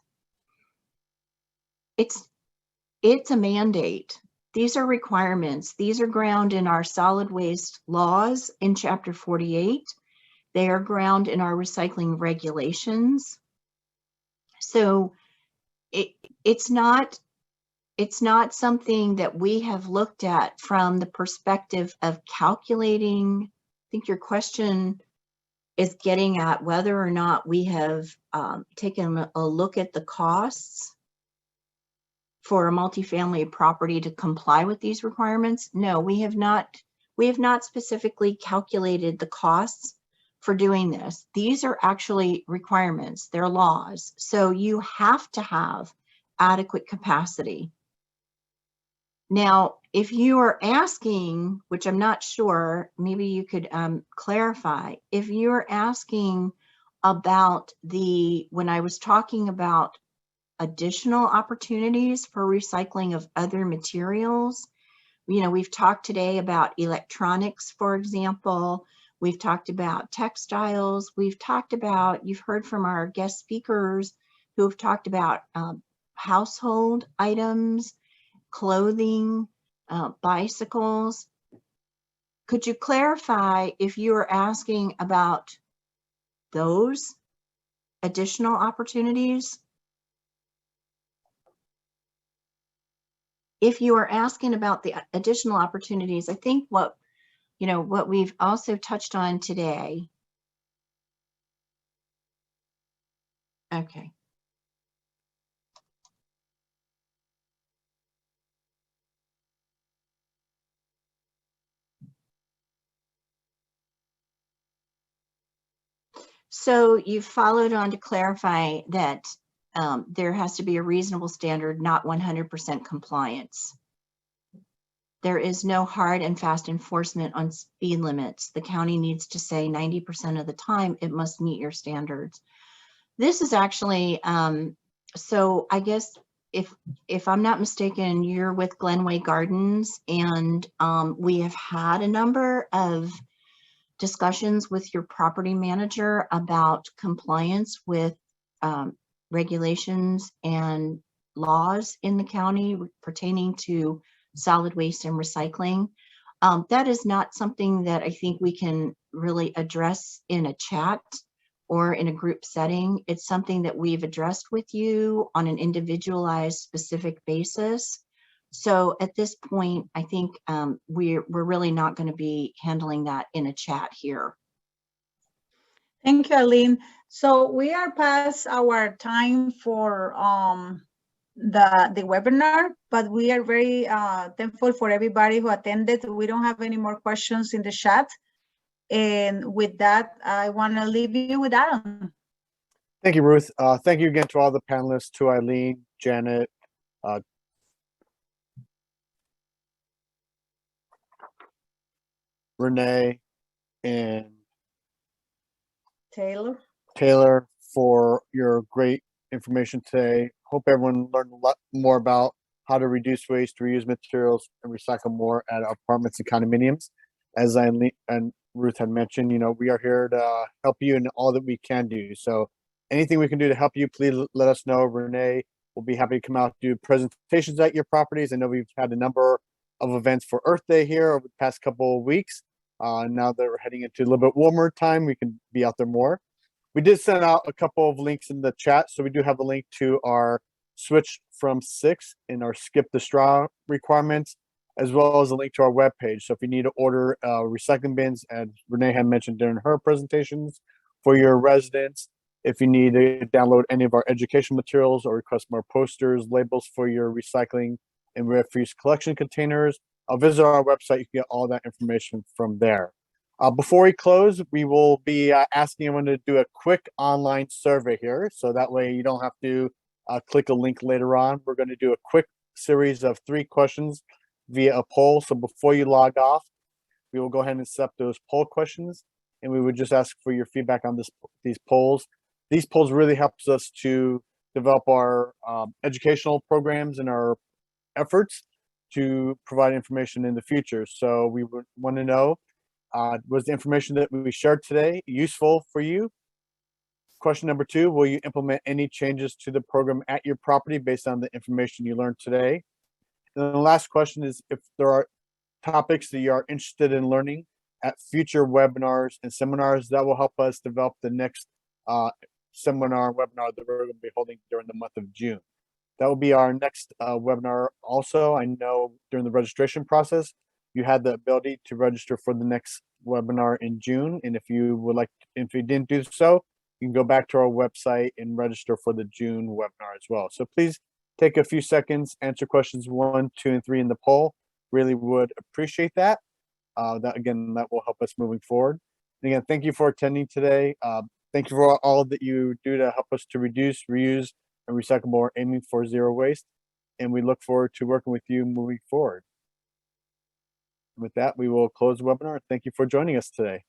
[SPEAKER 2] It's a mandate. These are requirements. These are grounded in our solid waste laws in Chapter 48. They are grounded in our recycling regulations. So it's not something that we have looked at from the perspective of calculating. I think your question is getting at whether or not we have taken a look at the costs for a multifamily property to comply with these requirements. No, we have not specifically calculated the costs for doing this. These are actually requirements, they're laws. So you have to have adequate capacity. Now, if you are asking, which I'm not sure, maybe you could clarify, if you're asking about when I was talking about additional opportunities for recycling of other materials, we've talked today about electronics, for example. We've talked about textiles. We've talked about, you've heard from our guest speakers who have talked about household items, clothing, bicycles. Could you clarify if you are asking about those additional opportunities? If you are asking about the additional opportunities, I think what we've also touched on today. Okay. So you followed on to clarify that there has to be a reasonable standard, not 100% compliance. There is no hard and fast enforcement on speed limits. The county needs to say 90% of the time it must meet your standards. This is actually, so I guess if I'm not mistaken, you're with Glenway Gardens, and we have had a number of discussions with your property manager about compliance with regulations and laws in the county pertaining to solid waste and recycling. That is not something that I think we can really address in a chat or in a group setting. It's something that we've addressed with you on an individualized, specific basis. So at this point, I think we're really not going to be handling that in a chat here.
[SPEAKER 3] Thank you, Eileen. So we are past our time for the webinar, but we are very thankful for everybody who attended. We don't have any more questions in the chat. And with that, I want to leave you with Adam.
[SPEAKER 1] Thank you, Ruth. Thank you again to all the panelists, to Eileen, Janet, Renee, and Taylor for your great information today. Hope everyone learned a lot more about how to reduce waste, reuse materials, and recycle more at apartments and condominiums. As Eileen and Ruth had mentioned, we are here to help you in all that we can do. So anything we can do to help you, please let us know. Renee will be happy to come out, do presentations at your properties. I know we've had a number of events for Earth Day here over the past couple of weeks. Now that we're heading into a little bit warmer time, we can be out there more. We did send out a couple of links in the chat. So we do have a link to our switch from 6 and our skip the straw requirements, as well as a link to our webpage. So if you need to order recycling bins, as Renee had mentioned during her presentations, for your residents, if you need to download any of our education materials or request more posters, labels for your recycling and refuse collection containers, visit our website. You can get all that information from there. Before we close, we will be asking everyone to do a quick online survey here. So that way you don't have to click a link later on. We're going to do a quick series of 3 questions via a poll. So before you log off, we will go ahead and accept those poll questions, and we would just ask for your feedback on these polls. These polls really helps us to develop our educational programs and our efforts to provide information in the future. So we would want to know, was the information that we shared today useful for you? Question number 2, will you implement any changes to the program at your property based on the information you learned today? And then the last question is, if there are topics that you are interested in learning at future webinars and seminars, that will help us develop the next seminar webinar that we're going to be holding during the month of June. That will be our next webinar. Also, I know during the registration process, you had the ability to register for the next webinar in June. And if you didn't do so, you can go back to our website and register for the June webinar as well. So please take a few seconds, answer questions 1, 2, and 3 in the poll. Really would appreciate that. That will help us moving forward. And again, thank you for attending today. Thank you for all that you do to help us to reduce, reuse, and recycle more, aiming for zero waste. And we look forward to working with you moving forward. With that, we will close the webinar. Thank you for joining us today.